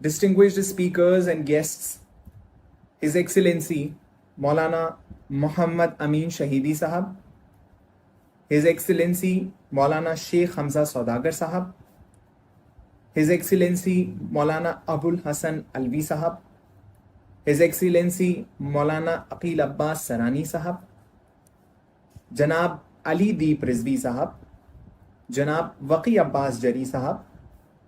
distinguished speakers and guests, His Excellency Maulana Muhammad Amin Shahidi Sahab, His Excellency Maulana Sheikh Hamza Saudagar Sahab, His Excellency Maulana Abul Hassan Alvi Sahab, His Excellency Maulana Aqil Abbas Sarani Sahab, Janab Ali Deep Rizvi Sahab, Janab Waqi Abbas Jari Sahab,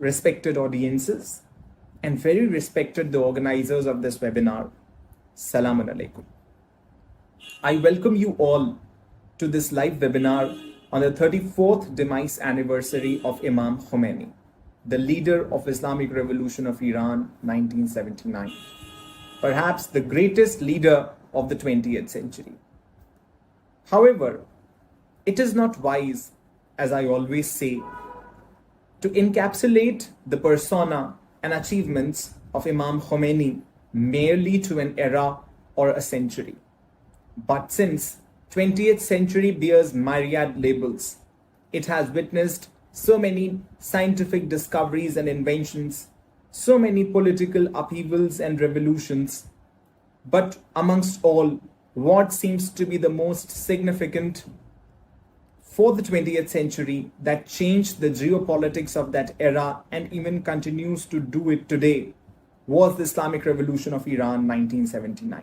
respected audiences and very respected the organizers of this webinar, Salamun Alaikum. I welcome you all to this live webinar on the 34th demise anniversary of Imam Khomeini, the leader of Islamic Revolution of Iran 1979, perhaps the greatest leader of the 20th century. However, it is not wise, as I always say, to encapsulate the persona and achievements of Imam Khomeini merely to an era or a century. But since 20th century bears myriad labels, it has witnessed so many scientific discoveries and inventions, so many political upheavals and revolutions. But amongst all, what seems to be the most significant for the 20th century that changed the geopolitics of that era and even continues to do it today was the Islamic Revolution of Iran 1979.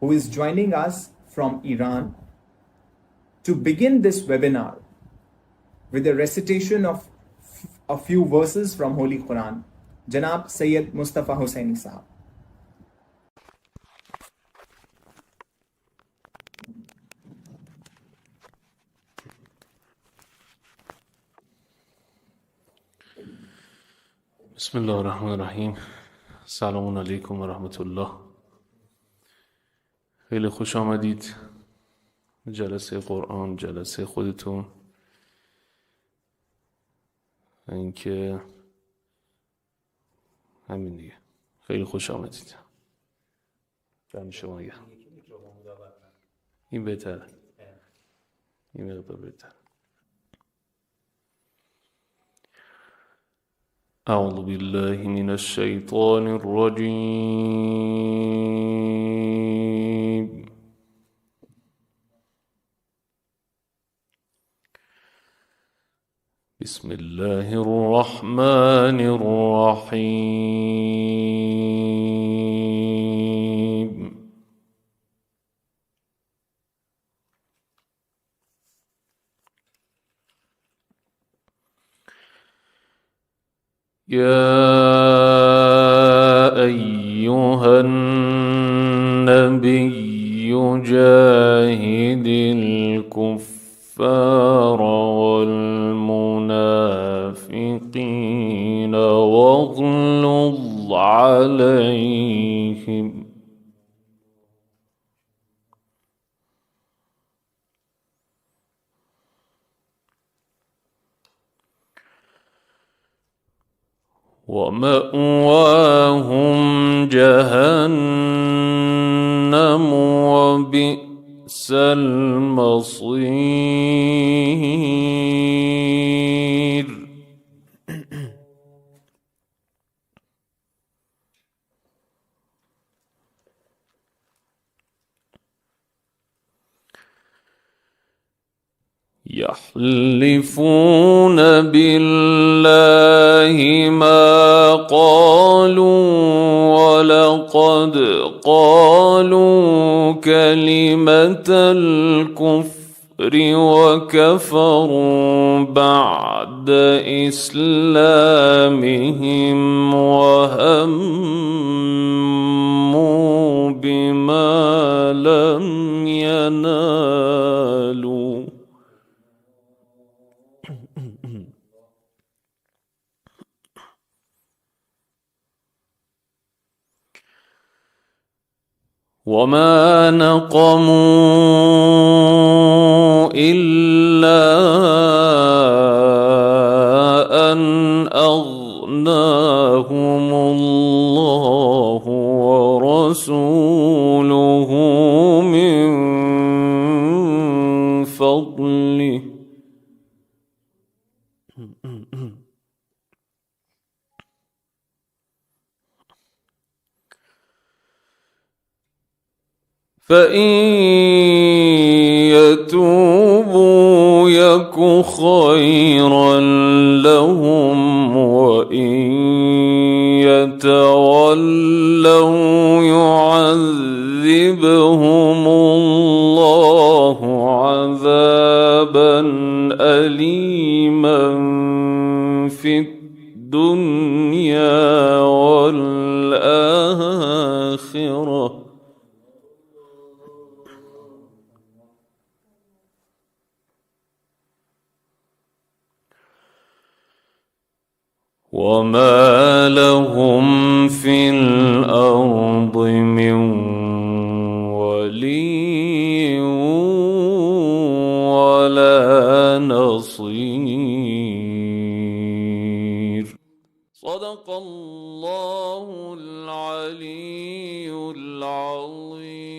who is joining us from Iran, to begin this webinar with a recitation of a few verses from Holy Quran. Janab Sayyid Mustafa Hussaini Sahab. Bismillah ar-Rahman ar-Rahim. Salamun alaikum wa rahmatullah. خیلی خوش آمدید جلسه قرآن، جلسه خودتون. اینکه همین دیگه، خیلی خوش آمدید. جمع شما گرم. این بهتره، این مقدار بهتره. أعوذ بالله من الشيطان الرجيم. بسم الله الرحمن الرحيم. يا أيها النبي جاهد الكفار والمنافقين واغلظ عليهم. ومأواهم جهنم وبئس المصير. يحلفون بالله ما قالوا ولقد قالوا كلمة الكفر وكفروا بعد إسلامهم وهموا بما لم ينالوا. وما نقموا إلا فإن يتوبوا يك خيرا لهم وإن يتولوا يعذبهم الله عذابا أليما في الدنيا والآخرة وما لهم في الأرض من ولي ولا نصير صدق الله العلي العظيم.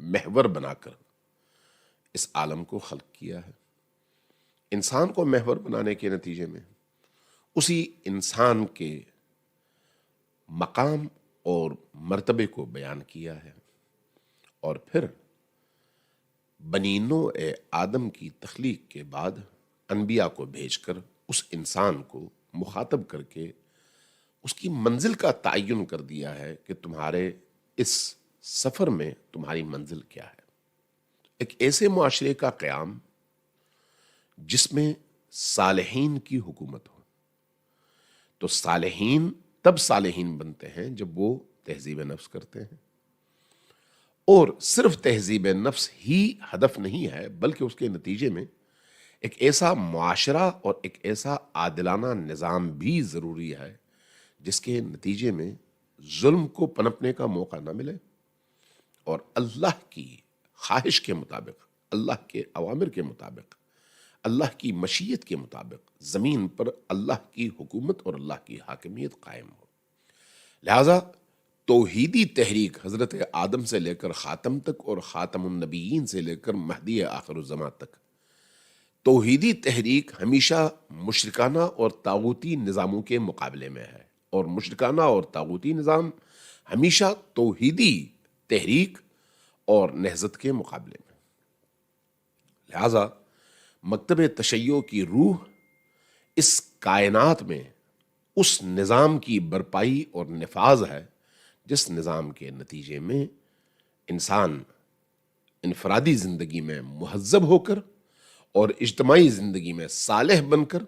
محور بنا کر اس عالم کو خلق کیا ہے. انسان کو محور بنانے کے نتیجے میں اسی انسان کے مقام اور مرتبے کو بیان کیا ہے، اور پھر بنی نوع آدم کی تخلیق کے بعد انبیاء کو بھیج کر اس انسان کو مخاطب کر کے اس کی منزل کا تعین کر دیا ہے کہ تمہارے اس سفر میں تمہاری منزل کیا ہے. ایک ایسے معاشرے کا قیام جس میں صالحین کی حکومت ہو. تو صالحین تب صالحین بنتے ہیں جب وہ تہذیب نفس کرتے ہیں، اور صرف تہذیب نفس ہی ہدف نہیں ہے، بلکہ اس کے نتیجے میں ایک ایسا معاشرہ اور ایک ایسا عادلانہ نظام بھی ضروری ہے جس کے نتیجے میں ظلم کو پنپنے کا موقع نہ ملے، اور اللہ کی خواہش کے مطابق، اللہ کے اوامر کے مطابق، اللہ کی مشیت کے مطابق زمین پر اللہ کی حکومت اور اللہ کی حاکمیت قائم ہو. لہذا توحیدی تحریک حضرت آدم سے لے کر خاتم تک اور خاتم النبیین سے لے کر مہدی آخر الزمان تک، توحیدی تحریک ہمیشہ مشرکانہ اور طاغوتی نظاموں کے مقابلے میں ہے، اور مشرکانہ اور طاغوتی نظام ہمیشہ توحیدی تحریک اور نہضت کے مقابلے میں. لہذا مکتب تشیع کی روح اس کائنات میں اس نظام کی برپائی اور نفاذ ہے جس نظام کے نتیجے میں انسان انفرادی زندگی میں مہذب ہو کر اور اجتماعی زندگی میں صالح بن کر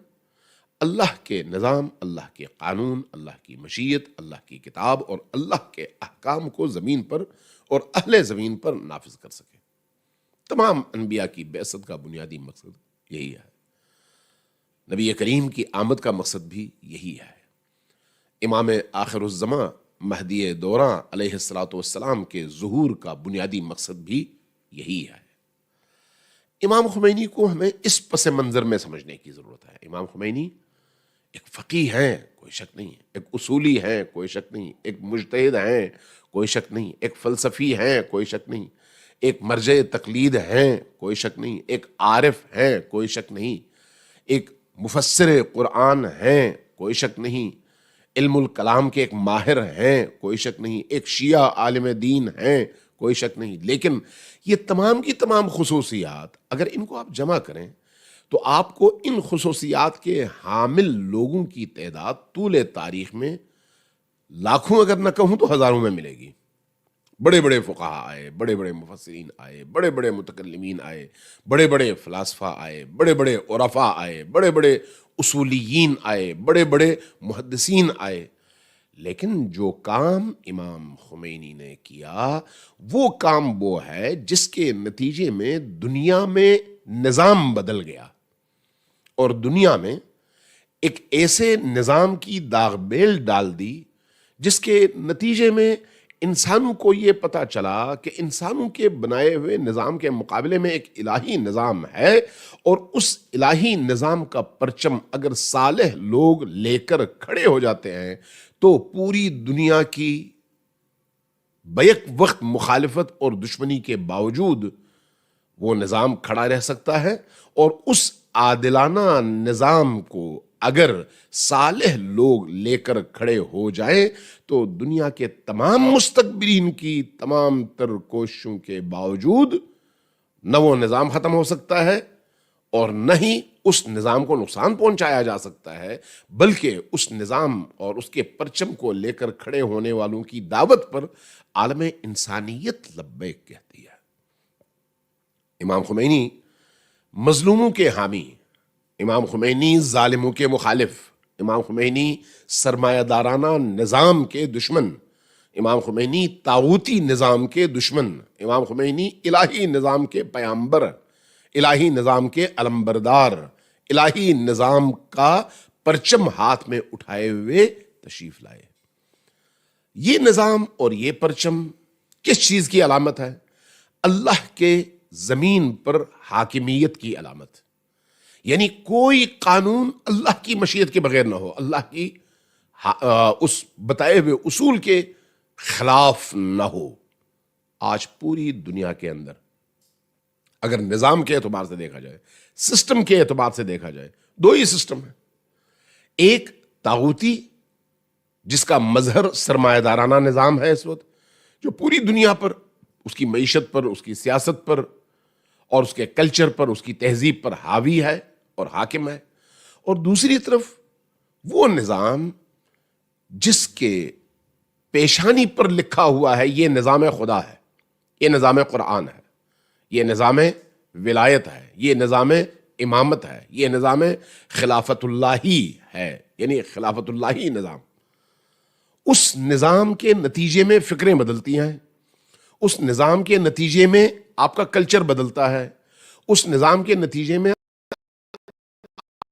اللہ کے نظام، اللہ کے قانون، اللہ کی مشیت، اللہ کی کتاب اور اللہ کے احکام کو زمین پر اور اہل زمین پر نافذ کر سکے. تمام انبیاء کی بعثت کا بنیادی مقصد یہی ہے. نبی کریم کی آمد کا مقصد بھی یہی ہے. امام آخر الزمان مہدی دوراں علیہ الصلوۃ والسلام کے ظہور کا بنیادی مقصد بھی یہی ہے. امام خمینی کو ہمیں اس پس منظر میں سمجھنے کی ضرورت ہے. امام خمینی ایک فقیہ ہیں، کوئی شک نہیں، ایک اصولی ہیں، کوئی شک نہیں، ایک مجتہد ہیں، کوئی شک نہیں، ایک فلسفی ہیں، کوئی شک نہیں، ایک مرجع تقلید ہیں، کوئی شک نہیں، ایک عارف ہیں، کوئی شک نہیں، ایک مفسر قرآن ہیں، کوئی شک نہیں، علم الکلام کے ایک ماہر ہیں، کوئی شک نہیں، ایک شیعہ عالم دین ہیں، کوئی شک نہیں. لیکن یہ تمام کی تمام خصوصیات اگر ان کو آپ جمع کریں تو آپ کو ان خصوصیات کے حامل لوگوں کی تعداد طول تاریخ میں لاکھوں اگر نہ کہوں تو ہزاروں میں ملے گی. بڑے بڑے فقہاء آئے، بڑے بڑے مفسرین آئے، بڑے بڑے متکلمین آئے، بڑے بڑے فلاسفہ آئے، بڑے بڑے عرفاء آئے، بڑے بڑے اصولیین آئے، بڑے بڑے محدثین آئے. لیکن جو کام امام خمینی نے کیا وہ کام وہ ہے جس کے نتیجے میں دنیا میں نظام بدل گیا، اور دنیا میں ایک ایسے نظام کی داغ بیل ڈال دی جس کے نتیجے میں انسانوں کو یہ پتا چلا کہ انسانوں کے بنائے ہوئے نظام کے مقابلے میں ایک الہی نظام ہے، اور اس الہی نظام کا پرچم اگر صالح لوگ لے کر کھڑے ہو جاتے ہیں تو پوری دنیا کی بیک وقت مخالفت اور دشمنی کے باوجود وہ نظام کھڑا رہ سکتا ہے. اور اس عادلانہ نظام کو اگر صالح لوگ لے کر کھڑے ہو جائیں تو دنیا کے تمام مستکبرین کی تمام تر کوششوں کے باوجود نہ وہ نظام ختم ہو سکتا ہے اور نہ ہی اس نظام کو نقصان پہنچایا جا سکتا ہے، بلکہ اس نظام اور اس کے پرچم کو لے کر کھڑے ہونے والوں کی دعوت پر عالم انسانیت لبیک کہتی ہے. امام خمینی مظلوموں کے حامی، امام خمینی ظالموں کے مخالف، امام خمینی سرمایہ دارانہ نظام کے دشمن، امام خمینی طاغوتی نظام کے دشمن، امام خمینی الہی نظام کے پیامبر، الہی نظام کے علمبردار، الہی نظام کا پرچم ہاتھ میں اٹھائے ہوئے تشریف لائے. یہ نظام اور یہ پرچم کس چیز کی علامت ہے؟ اللہ کے زمین پر حاکمیت کی علامت. یعنی کوئی قانون اللہ کی مشیت کے بغیر نہ ہو، اللہ کی اس بتائے ہوئے اصول کے خلاف نہ ہو. آج پوری دنیا کے اندر اگر نظام کے اعتبار سے دیکھا جائے، سسٹم کے اعتبار سے دیکھا جائے، دو ہی سسٹم ہیں. ایک طاغوتی جس کا مظہر سرمایہ دارانہ نظام ہے اس وقت، جو پوری دنیا پر، اس کی معیشت پر، اس کی سیاست پر اور اس کے کلچر پر، اس کی تہذیب پر حاوی ہے اور حاکم ہے. اور دوسری طرف وہ نظام جس کے پیشانی پر لکھا ہوا ہے یہ نظام خدا ہے، یہ نظام قرآن ہے، یہ نظام ولایت ہے، یہ نظام امامت ہے، یہ نظام خلافت اللہی ہے، یعنی خلافت اللہی نظام. اس نظام کے نتیجے میں فکریں بدلتی ہیں، اس نظام کے نتیجے میں آپ کا کلچر بدلتا ہے، اس نظام کے نتیجے میں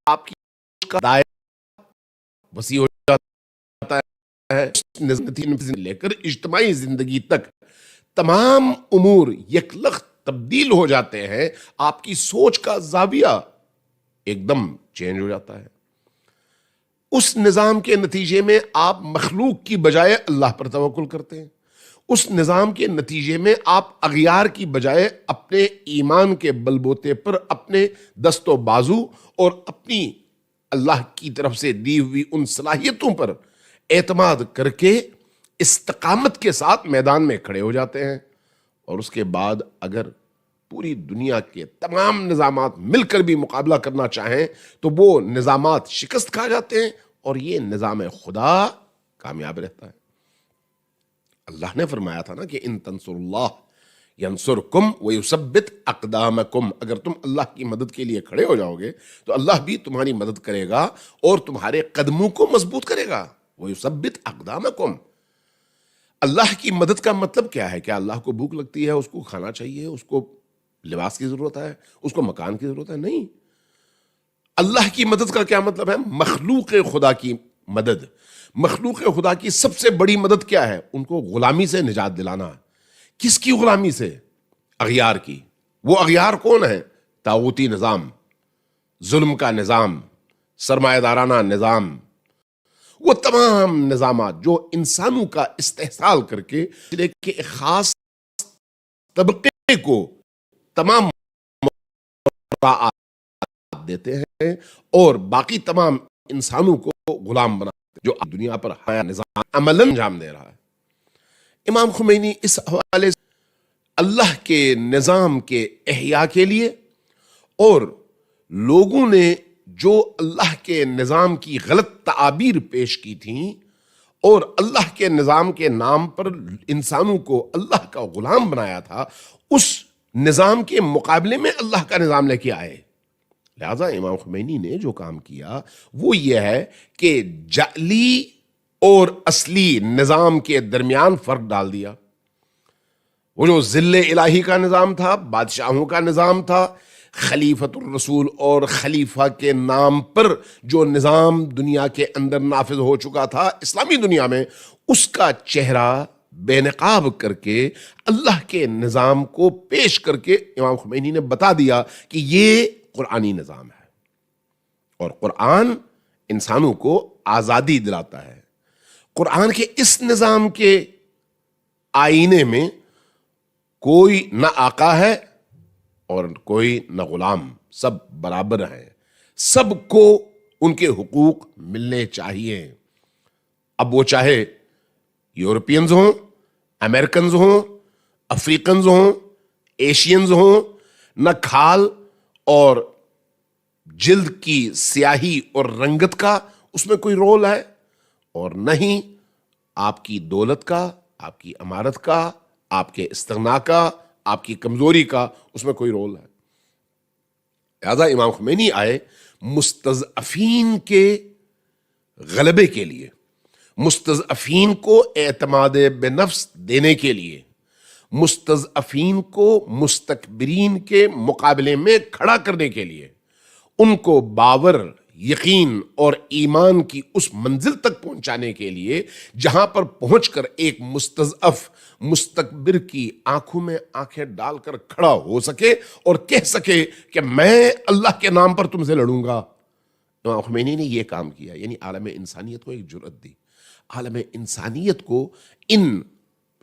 آپ کی دائرہ وسیع ہو جاتا ہے. اس نتیجے سے لے کر اجتماعی زندگی تک تمام امور یکلخت تبدیل ہو جاتے ہیں. آپ کی سوچ کا زاویہ ایک دم چینج ہو جاتا ہے. اس نظام کے نتیجے میں آپ مخلوق کی بجائے اللہ پر توکل کرتے ہیں. اس نظام کے نتیجے میں آپ اغیار کی بجائے اپنے ایمان کے بلبوتے پر اپنے دست و بازو اور اپنی اللہ کی طرف سے دی ہوئی ان صلاحیتوں پر اعتماد کر کے استقامت کے ساتھ میدان میں کھڑے ہو جاتے ہیں. اور اس کے بعد اگر پوری دنیا کے تمام نظامات مل کر بھی مقابلہ کرنا چاہیں تو وہ نظامات شکست کھا جاتے ہیں اور یہ نظام خدا کامیاب رہتا ہے. اللہ نے فرمایا تھا نا کہ ان تنصر اللہ ینصرکم ویثبت اقدامکم، اگر تم اللہ کی مدد کے لیے کھڑے ہو جاؤ گے تو اللہ بھی تمہاری مدد کرے گا اور تمہارے قدموں کو مضبوط کرے گا. ویثبت اقدامکم. اللہ کی مدد کا مطلب کیا ہے؟ کہ اللہ کو بھوک لگتی ہے، اس کو کھانا چاہیے، اس کو لباس کی ضرورت ہے، اس کو مکان کی ضرورت ہے؟ نہیں. اللہ کی مدد کا کیا مطلب ہے؟ مخلوق خدا کی مدد. مخلوق خدا کی سب سے بڑی مدد کیا ہے؟ ان کو غلامی سے نجات دلانا. کس کی غلامی سے؟ اغیار کی. وہ اغیار کون ہے؟ طاغوتی نظام، ظلم کا نظام، سرمایہ دارانہ نظام، وہ تمام نظامات جو انسانوں کا استحصال کر کے ایک خاص طبقے کو تمام دیتے ہیں اور باقی تمام انسانوں کو غلام بناتے ہیں، جو دنیا پر نظام عملاً انجام دے رہا ہے. امام خمینی اس حوالے سے اللہ کے نظام کے احیاء کے لیے اور لوگوں نے جو اللہ کے نظام کی غلط تعابیر پیش کی تھیں اور اللہ کے نظام کے نام پر انسانوں کو اللہ کا غلام بنایا تھا، اس نظام کے مقابلے میں اللہ کا نظام لے کے آئے. لہذا امام خمینی نے جو کام کیا وہ یہ ہے کہ جعلی اور اصلی نظام کے درمیان فرق ڈال دیا. وہ جو ذل الہی کا نظام تھا، بادشاہوں کا نظام تھا، خلیفۃ الرسول اور خلیفہ کے نام پر جو نظام دنیا کے اندر نافذ ہو چکا تھا اسلامی دنیا میں، اس کا چہرہ بے نقاب کر کے اللہ کے نظام کو پیش کر کے امام خمینی نے بتا دیا کہ یہ قرآنی نظام ہے اور قرآن انسانوں کو آزادی دلاتا ہے. قرآن کے اس نظام کے آئینے میں کوئی نہ آقا ہے اور کوئی نہ غلام، سب برابر ہیں، سب کو ان کے حقوق ملنے چاہیے. اب وہ چاہے یورپینز ہوں، امریکنز ہوں، افریقنز ہوں، ایشینز ہوں، نہ کھال اور جلد کی سیاہی اور رنگت کا اس میں کوئی رول ہے اور نہ ہی آپ کی دولت کا، آپ کی امارت کا، آپ کے استغنا کا، آپ کی کمزوری کا اس میں کوئی رول ہے. لہذا امام خمینی آئے مستضعفین کے غلبے کے لیے، مستضعفین کو اعتماد بے نفس دینے کے لیے، مستضعفین کو مستکبرین کے مقابلے میں کھڑا کرنے کے لیے، ان کو باور، یقین اور ایمان کی اس منزل تک پہنچانے کے لیے جہاں پر پہنچ کر ایک مستضعف مستکبر کی آنکھوں میں آنکھیں ڈال کر کھڑا ہو سکے اور کہہ سکے کہ میں اللہ کے نام پر تم سے لڑوں گا. امام خمینی نے یہ کام کیا، یعنی عالم انسانیت کو ایک جرأت دی، عالم انسانیت کو ان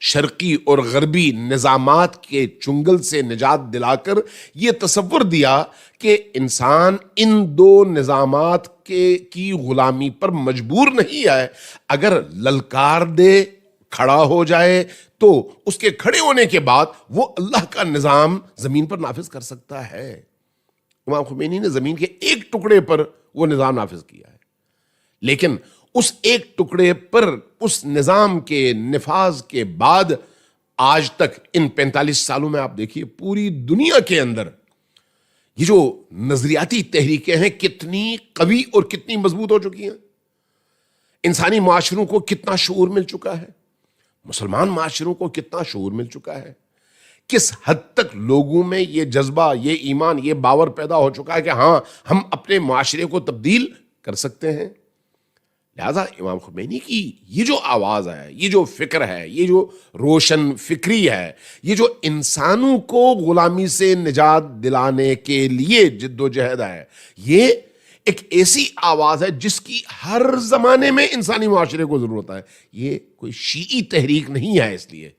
شرقی اور غربی نظامات کے چنگل سے نجات دلا کر یہ تصور دیا کہ انسان ان دو نظامات کی غلامی پر مجبور نہیں ہے، اگر للکار دے، کھڑا ہو جائے تو اس کے کھڑے ہونے کے بعد وہ اللہ کا نظام زمین پر نافذ کر سکتا ہے۔ امام خمینی نے زمین کے ایک ٹکڑے پر وہ نظام نافذ کیا ہے، لیکن اس ایک ٹکڑے پر اس نظام کے نفاذ کے بعد آج تک ان 45 سالوں میں آپ دیکھیے پوری دنیا کے اندر یہ جو نظریاتی تحریکیں ہیں کتنی قوی اور کتنی مضبوط ہو چکی ہیں، انسانی معاشروں کو کتنا شعور مل چکا ہے، مسلمان معاشروں کو کتنا شعور مل چکا ہے، کس حد تک لوگوں میں یہ جذبہ، یہ ایمان، یہ باور پیدا ہو چکا ہے کہ ہاں ہم اپنے معاشرے کو تبدیل کر سکتے ہیں۔ لہذا امام خمینی کی یہ جو آواز ہے، یہ جو فکر ہے، یہ جو روشن فکری ہے، یہ جو انسانوں کو غلامی سے نجات دلانے کے لیے جد و جہد ہے، یہ ایک ایسی آواز ہے جس کی ہر زمانے میں انسانی معاشرے کو ضرورت ہے۔ یہ کوئی شیعی تحریک نہیں ہے، اس لیے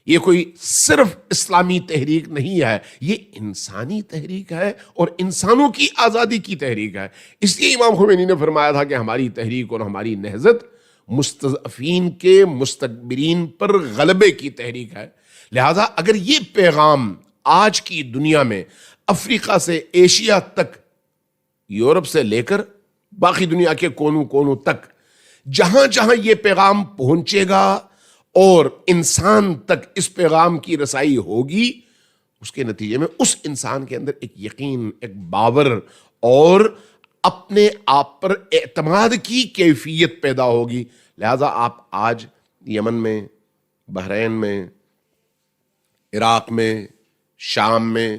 یہ کوئی صرف اسلامی تحریک نہیں ہے، یہ انسانی تحریک ہے اور انسانوں کی آزادی کی تحریک ہے۔ اس لیے امام خمینی نے فرمایا تھا کہ ہماری تحریک اور ہماری نہضت مستضعفین کے مستکبرین پر غلبے کی تحریک ہے۔ لہذا اگر یہ پیغام آج کی دنیا میں افریقہ سے ایشیا تک، یورپ سے لے کر باقی دنیا کے کونوں کونوں تک، جہاں جہاں یہ پیغام پہنچے گا اور انسان تک اس پیغام کی رسائی ہوگی، اس کے نتیجے میں اس انسان کے اندر ایک یقین، ایک باور اور اپنے آپ پر اعتماد کی کیفیت پیدا ہوگی۔ لہذا آپ آج یمن میں، بحرین میں، عراق میں، شام میں،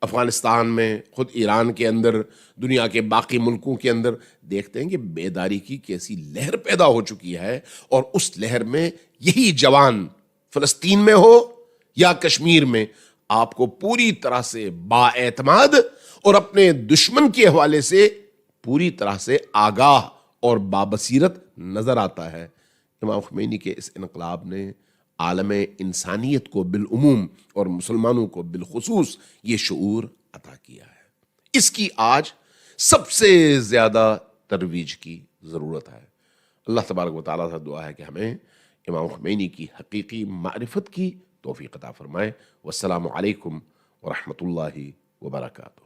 افغانستان میں، خود ایران کے اندر، دنیا کے باقی ملکوں کے اندر دیکھتے ہیں کہ بیداری کی کیسی لہر پیدا ہو چکی ہے، اور اس لہر میں یہی جوان فلسطین میں ہو یا کشمیر میں آپ کو پوری طرح سے با اعتماد اور اپنے دشمن کے حوالے سے پوری طرح سے آگاہ اور بابصیرت نظر آتا ہے۔ امام خمینی کے اس انقلاب نے عالم انسانیت کو بالعموم اور مسلمانوں کو بالخصوص یہ شعور عطا کیا ہے۔ اس کی آج سب سے زیادہ ترویج کی ضرورت ہے۔ اللہ تبارک و تعالیٰ سے دعا ہے کہ ہمیں امام خمینی کی حقیقی معرفت کی توفیق عطا فرمائے۔ والسلام علیکم ورحمۃ اللہ وبرکاتہ۔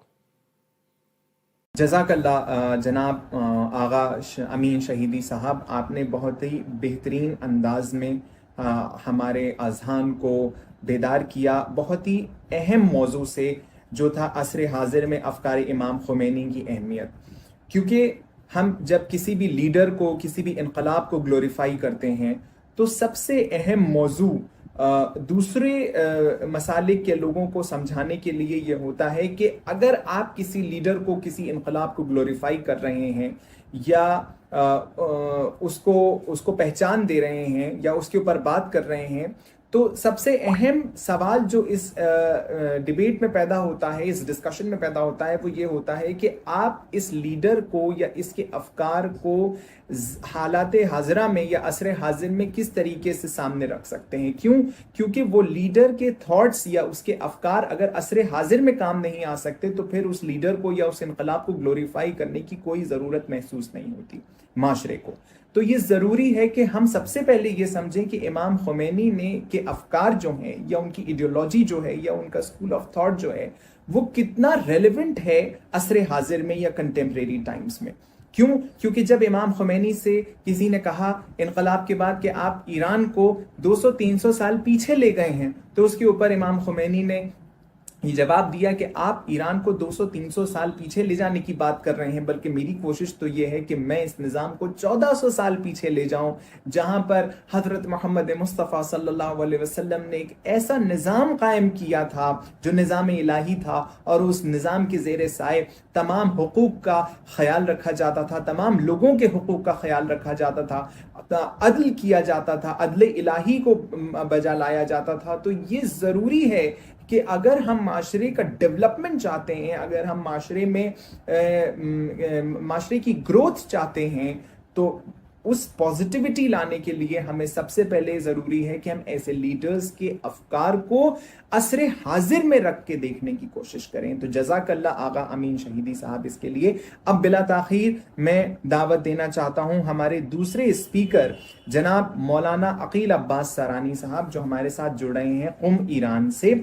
جزاک اللہ جناب آغا امین شہیدی صاحب، آپ نے بہت ہی بہترین انداز میں ہمارے اذہان کو بیدار کیا بہت ہی اہم موضوع سے، جو تھا عصر حاضر میں افکار امام خمینی کی اہمیت۔ کیونکہ ہم جب کسی بھی لیڈر کو، کسی بھی انقلاب کو گلوریفائی کرتے ہیں تو سب سے اہم موضوع دوسرے مسالک کے لوگوں کو سمجھانے کے لیے یہ ہوتا ہے کہ اگر آپ کسی لیڈر کو، کسی انقلاب کو گلوریفائی کر رہے ہیں یا اس کو پہچان دے رہے ہیں یا اس کے اوپر بات کر رہے ہیں، تو سب سے اہم سوال جو اس ڈیبیٹ میں پیدا ہوتا ہے، اس ڈسکشن میں پیدا ہوتا ہے، وہ یہ ہوتا ہے کہ آپ اس لیڈر کو یا اس کے افکار کو حالات حاضرہ میں یا عصر حاضر میں کس طریقے سے سامنے رکھ سکتے ہیں۔ کیونکہ وہ لیڈر کے تھاٹس یا اس کے افکار اگر عصر حاضر میں کام نہیں آ سکتے تو پھر اس لیڈر کو یا اس انقلاب کو گلوریفائی کرنے کی کوئی ضرورت محسوس نہیں ہوتی معاشرے کو۔ تو یہ ضروری ہے کہ ہم سب سے پہلے یہ سمجھیں کہ امام خمینی نے کے افکار جو ہیں یا ان کی ایڈیولوجی جو ہے یا ان کا اسکول آف تھاٹ جو ہے وہ کتنا ریلیونٹ ہے عصر حاضر میں یا کنٹمپریری ٹائمز میں۔ کیونکہ جب امام خمینی سے کسی نے کہا انقلاب کے بعد کہ آپ ایران کو 200-300 سال پیچھے لے گئے ہیں، تو اس کے اوپر امام خمینی نے یہ جواب دیا کہ آپ ایران کو 200-300 سال پیچھے لے جانے کی بات کر رہے ہیں، بلکہ میری کوشش تو یہ ہے کہ میں اس نظام کو 1400 سال پیچھے لے جاؤں، جہاں پر حضرت محمد مصطفیٰ صلی اللہ علیہ وسلم نے ایک ایسا نظام قائم کیا تھا جو نظام الہی تھا، اور اس نظام کے زیر سائے تمام حقوق کا خیال رکھا جاتا تھا، تمام لوگوں کے حقوق کا خیال رکھا جاتا تھا، عدل کیا جاتا تھا، عدل الہی کو بجا لایا جاتا تھا۔ تو یہ ضروری ہے کہ اگر ہم معاشرے کا ڈیولپمنٹ چاہتے ہیں، اگر ہم معاشرے میں معاشرے کی گروتھ چاہتے ہیں، تو اس پازیٹیوٹی لانے کے لیے ہمیں سب سے پہلے ضروری ہے کہ ہم ایسے لیڈرز کے افکار کو عصر حاضر میں رکھ کے دیکھنے کی کوشش کریں. تو جزاک اللہ آغا امین شہیدی صاحب اس کے لیے. اب بلا تاخیر میں دعوت دینا چاہتا ہوں ہمارے دوسرے اسپیکر جناب مولانا عقیل عباس سرانی صاحب جو ہمارے ساتھ جڑ رہے ہیں قم ایران سے.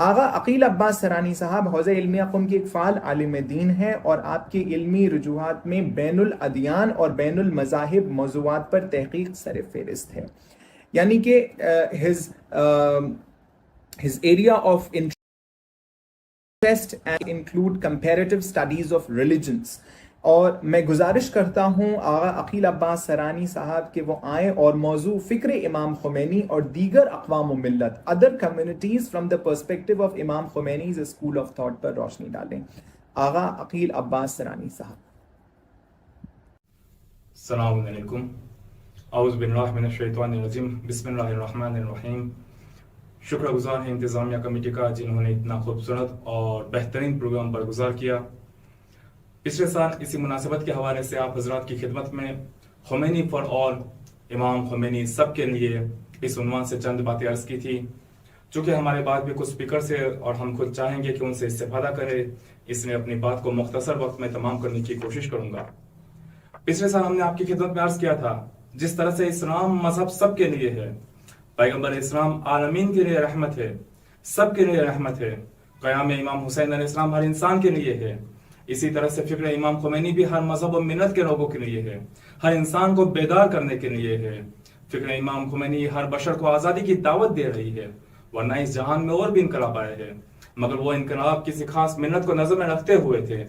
آغا عقیل عباس سرانی صاحب حوزہ علمیہ قم کے ایک فعال عالم دین ہے اور آپ کے علمی رجوعات میں بین الادیان اور بین المذاہب موضوعات پر تحقیق سر فہرست ہے. یعنی کہ his area of interest include comparative studies of religions. اور میں گزارش کرتا ہوں آغا عقیل عباس سرانی صاحب کہ وہ آئیں اور موضوع فکر امام خمینی اور دیگر اقوام و ملت other communities from the perspective of امام خمینیز اسکول آف تھاٹ پر روشنی ڈالیں. آغا عقیل عباس سرانی صاحب. السلام علیکم. اعوذ باللہ من الشیطان الرجیم. بسم اللہ الرحمن الرحیم. شکر گزار ہیں انتظامیہ کمیٹی کا جنہوں نے اتنا خوبصورت اور بہترین پروگرام برگزار کیا. پچھلے سال اسی مناسبت کے حوالے سے آپ حضرات کی خدمت میں خمینی فار آل، امام خمینی سب کے لیے، اس عنوان سے چند باتیں عرض کی تھی. چونکہ ہمارے بعد بھی کچھ اسپیکر سے اور ہم خود چاہیں گے کہ ان سے استفادہ کرے، اس لیے اپنی بات کو مختصر وقت میں تمام کرنے کی کوشش کروں گا. پچھلے سال ہم نے آپ کی خدمت میں عرض کیا تھا جس طرح سے اسلام مذہب سب کے لیے ہے، پیغمبر اسلام عالمین کے لیے رحمت ہے، سب کے لیے رحمت ہے. قیام امام حسین علیہ السلام ہر انسان کے لیے ہے. اسی طرح سے فکر امام خمینی بھی ہر مذہب و ملت کے لوگوں کے لیے ہے، ہر انسان کو بیدار کرنے کے لیے ہے. فکر امام خمینی ہر بشر کو آزادی کی دعوت دے رہی ہے، ورنہ اس جہان میں اور بھی انقلاب آئے ہیں مگر وہ انقلاب کسی خاص ملت کو نظر میں رکھتے ہوئے تھے.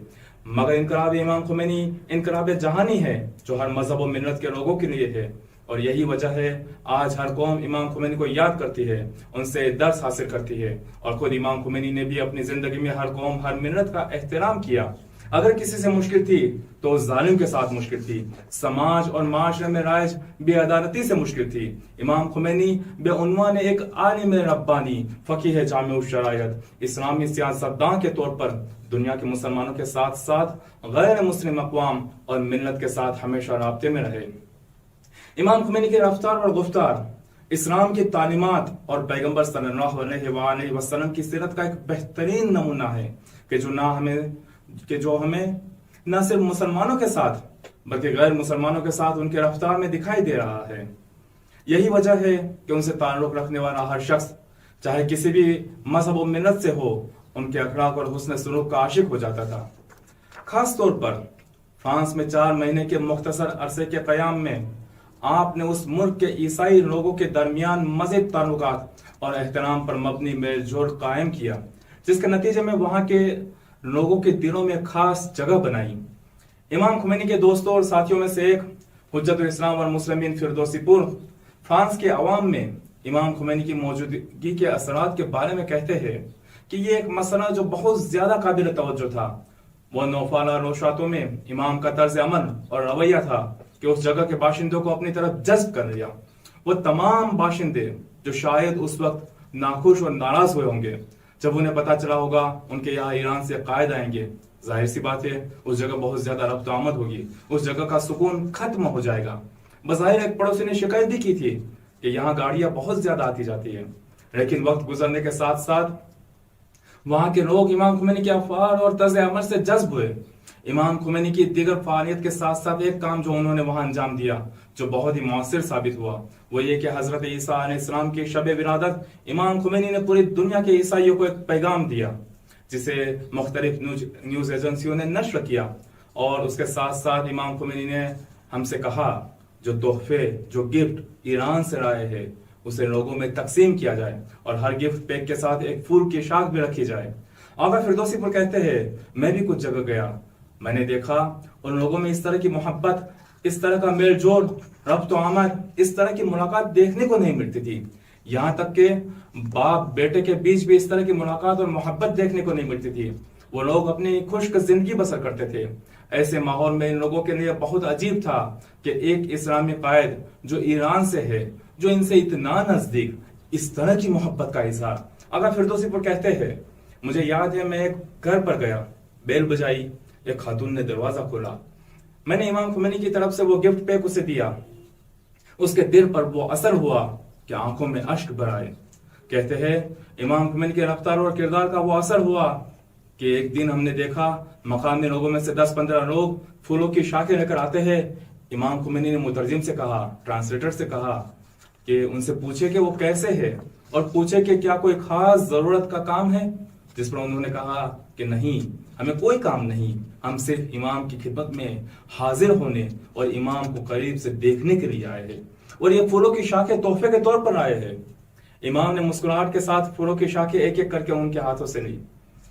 مگر انقلاب امام خمینی انقلاب جہانی ہے جو ہر مذہب و ملت کے لوگوں کے لیے ہے. اور یہی وجہ ہے آج ہر قوم امام خمینی کو یاد کرتی ہے، ان سے درس حاصل کرتی ہے. اور خود امام خمینی نے بھی اپنی زندگی میں ہر قوم ہر ملت کا احترام کیا. اگر کسی سے مشکل تھی تو ظالم کے ساتھ مشکل تھی، سماج اور معاشرے میں رائج بے عدالتی سے مشکل تھی. امام خمینی بے عنوان ایک عالم ربانی، فقیہ جامع الشرائط، اسلامی سیاستدان کے طور پر دنیا کے مسلمانوں کے ساتھ ساتھ غیر مسلم اقوام اور ملت کے ساتھ ہمیشہ رابطے میں رہے. امام خمینی کے رفتار اور گفتار اسلام کی تعلیمات اور پیغمبر صلی اللہ علیہ وآلہ وسلم کی سیرت کا ایک بہترین نمونہ ہے کہ جو ہمیں نہ صرف مسلمانوں کے ساتھ بلکہ غیر مسلمانوں کے ساتھ ان کے رفتار میں دکھائی دے رہا ہے. یہی وجہ ہے کہ ان سے تعلق رکھنے والا ہر شخص چاہے کسی بھی مذہب و ملت سے ہو ان کے اخلاق اور حسن سلوک کا عاشق ہو جاتا تھا. خاص طور پر فرانس میں 4 مہینے کے مختصر عرصے کے قیام میں آپ نے اس ملک کے عیسائی لوگوں کے درمیان مزید تعلقات اور احترام پر مبنی میل جول قائم کیا، جس کے نتیجے میں وہاں کے لوگوں کے دلوں میں خاص جگہ بنائی. امام خمینی کے دوستوں اور ساتھیوں میں سے ایک حجت الاسلام اور مسلمین فردوسی پور فرانس کے عوام میں امام خمینی کی موجودگی کے اثرات کے بارے میں کہتے ہیں کہ یہ ایک مسئلہ جو بہت زیادہ قابل توجہ تھا. وہ نوفالہ روشاتوں میں امام کا طرز عمل اور رویہ تھا کہ اس جگہ کے باشندوں کو اپنی طرف جذب کر لیا. وہ تمام باشندے جو شاید اس وقت ناخوش اور ناراض ہوئے ہوں گے جب انہیں پتا چلا ہوگا ان کے یہاں ایران سے قائد آئیں گے، ظاہر سی بات ہے اس جگہ بہت زیادہ رفت آمد ہوگی، اس جگہ کا سکون ختم ہو جائے گا. بظاہر ایک پڑوسی نے شکایت بھی کی تھی کہ یہاں گاڑیاں بہت زیادہ آتی جاتی ہیں، لیکن وقت گزرنے کے ساتھ ساتھ وہاں کے لوگ امام خمینی کے افعال اور طرز عمل سے جذب ہوئے. امام خمینی کی دیگر فعالیت کے ساتھ ساتھ ایک کام جو انہوں نے وہاں انجام دیا جو بہت ہی مؤثر ثابت ہوا وہ یہ کہ حضرت عیسیٰ علیہ السلام کی شب ولادت امام خمینی نے پوری دنیا کے عیسائیوں کو ایک پیغام دیا جسے مختلف نیوز ایجنسیوں نے نشر کیا. اور اس کے ساتھ ساتھ امام خمینی نے ہم سے کہا جو تحفے جو گفٹ ایران سے لائے ہیں اسے لوگوں میں تقسیم کیا جائے اور ہر گفٹ پیک کے ساتھ ایک پھول کی شاخ بھی رکھی جائے. آقا فردوسی پر کہتے ہیں میں بھی کچھ جگہ گیا، میں نے دیکھا ان لوگوں میں اس طرح کی محبت، اس طرح کا میل جول، ربط و آمد، اس طرح کی ملاقات دیکھنے کو نہیں ملتی تھی. یہاں تک کہ باپ بیٹے کے بیچ بھی اس طرح کی ملاقات اور محبت دیکھنے کو نہیں ملتی تھی. وہ لوگ اپنی خشک زندگی بسر کرتے تھے. ایسے ماحول میں ان لوگوں کے لیے بہت عجیب تھا کہ ایک اسلامی قائد جو ایران سے ہے، جو ان سے اتنا نزدیک، اس طرح کی محبت کا اظہار. آقا فردوسی پر کہتے ہیں مجھے یاد ہے میں ایک گھر پر گیا، بیل بجائی، ایک خاتون نے دروازہ کھولا، میں نے امام خمینی کی طرف سے وہ گفٹ پیک اسے دیا، اس کے دل پر وہ اثر ہوا کہ آنکھوں میں اشک بھر آئے۔ کہتے ہیں امام خمینی کے رفتار اور کردار کا وہ اثر ہوا کہ ایک دن ہم نے دیکھا مقامی لوگوں میں سے 10-15 لوگ پھولوں کی شاخیں لے کر آتے ہیں۔ امام خمینی نے مترجم سے کہا، ٹرانسلیٹر سے کہا کہ ان سے پوچھے کہ وہ کیسے ہے، اور پوچھے کہ کیا کوئی خاص ضرورت کا کام ہے، جس پر انہوں نے کہا کہ نہیں، ہمیں کوئی کام نہیں، ہم صرف امام کی خدمت میں حاضر ہونے اور امام کو قریب سے دیکھنے کے لیے آئے ہیں، اور یہ پھولوں کی شاخیں تحفے کے طور پر آئے ہیں۔ امام نے مسکراہٹ کے ساتھ پھولوں کی شاخیں ایک ایک کر کے ان کے ہاتھوں سے لی۔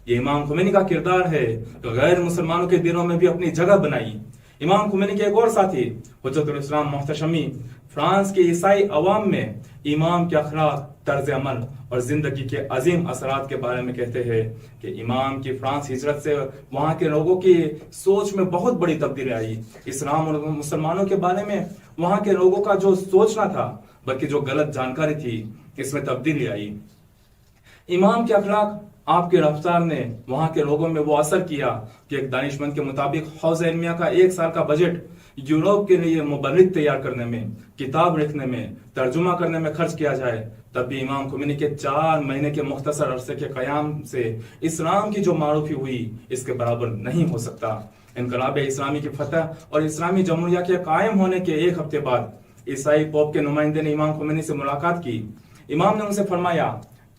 یہ امام خمینی کا کردار ہے کہ غیر مسلمانوں کے دلوں میں بھی اپنی جگہ بنائی۔ امام خمینی کے ایک اور ساتھی حجت الاسلام محتشمی فرانس کے عیسائی عوام میں امام کے اخلاق، طرز عمل اور زندگی کے عظیم اثرات کے بارے میں کہتے ہیں کہ امام کی فرانس ہجرت سے وہاں کے لوگوں کی سوچ میں بہت بڑی تبدیلی آئی۔ اسلام اور مسلمانوں کے بارے میں وہاں کے لوگوں کا جو سوچنا تھا، بلکہ جو غلط جانکاری تھی، اس میں تبدیلی آئی۔ امام کے اخلاق، آپ کے رفتار نے وہاں کے لوگوں میں وہ اثر کیا کہ ایک دانشمند کے مطابق حوزہ علمیہ کا 1 سال کا بجٹ یورپ کے لیے مبلغ تیار کرنے میں، کتاب لکھنے میں، ترجمہ کرنے میں خرچ کیا جائے، تب بھی امام خمینی کے 4 مہینے کے مختصر عرصے کے قیام سے اسلام کی جو معروفی ہوئی، اس کے برابر نہیں ہو سکتا۔ انقلاب اسلامی کی فتح اور اسلامی جمہوریہ کے قائم ہونے کے 1 ہفتے بعد عیسائی پوپ کے نمائندے نے امام خمینی سے ملاقات کی۔ امام نے ان سے فرمایا،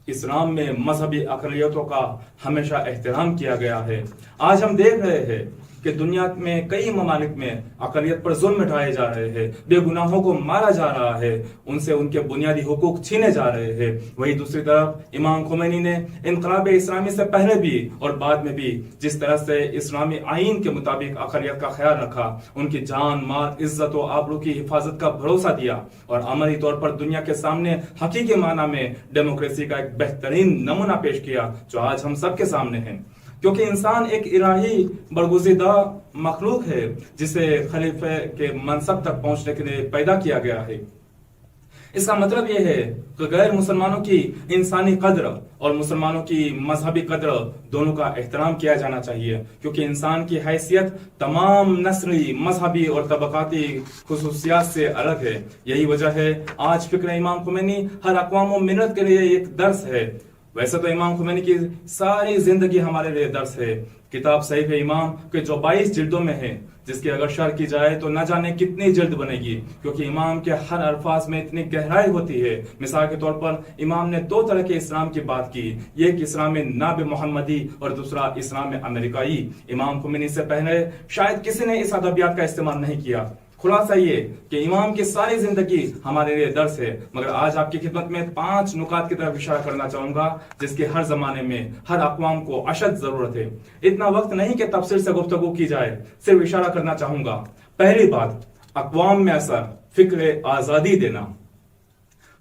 اسلام میں مذہبی اقلیتوں کا ہمیشہ احترام کیا گیا ہے۔ آج ہم دیکھ رہے ہیں کہ دنیا میں کئی ممالک میں اقلیت پر ظلم اٹھائے جا رہے ہیں، بے گناہوں کو مارا جا رہا ہے، ان سے ان کے بنیادی حقوق چھینے جا رہے ہیں۔ وہی دوسری طرف امام خمینی نے انقلاب اسلامی سے پہلے بھی اور بعد میں بھی جس طرح سے اسلامی آئین کے مطابق اقلیت کا خیال رکھا، ان کی جان، مال، عزت و آبرو کی حفاظت کا بھروسہ دیا، اور عملی طور پر دنیا کے سامنے حقیقی معنی میں ڈیموکریسی کا ایک بہترین نمونہ پیش کیا جو آج ہم سب کے سامنے ہے۔ کیونکہ انسان ایک الہی برگزیدہ مخلوق ہے جسے خلیفہ کے منصب تک پہنچنے کے لیے پیدا کیا گیا ہے۔ اس کا مطلب یہ ہے کہ غیر مسلمانوں کی انسانی قدر اور مسلمانوں کی مذہبی قدر دونوں کا احترام کیا جانا چاہیے، کیونکہ انسان کی حیثیت تمام نسلی، مذہبی اور طبقاتی خصوصیات سے الگ ہے۔ یہی وجہ ہے آج فکر امام خمینی ہر اقوام و ملت کے لیے ایک درس ہے۔ ویسے تو امام خمینی کی ساری زندگی ہمارے لیے درس ہے۔ کتاب صحیح امام کے جو 22 جلدوں میں ہے، جس کی اگر شرح کی جائے تو نہ جانے کتنی جلد بنے گی، کیونکہ امام کے ہر الفاظ میں اتنی گہرائی ہوتی ہے۔ مثال کے طور پر امام نے 2 طرح کے اسلام کی بات کی، ایک اسلام ناب محمدی اور دوسرا اسلام امریکائی۔ امام خمینی سے پہلے شاید کسی نے اس ادبیات کا استعمال نہیں کیا۔ خلاصہ یہ کہ امام کی ساری زندگی ہمارے لیے درس ہے، مگر آج آپ کی خدمت میں 5 نکات کی طرف اشارہ کرنا چاہوں گا جس کی ہر زمانے میں ہر اقوام کو اشد ضرورت ہے۔ اتنا وقت نہیں کہ تفصیل سے گفتگو کی جائے، صرف اشارہ کرنا چاہوں گا۔ پہلی بات، اقوام میں اثر، فکر آزادی دینا۔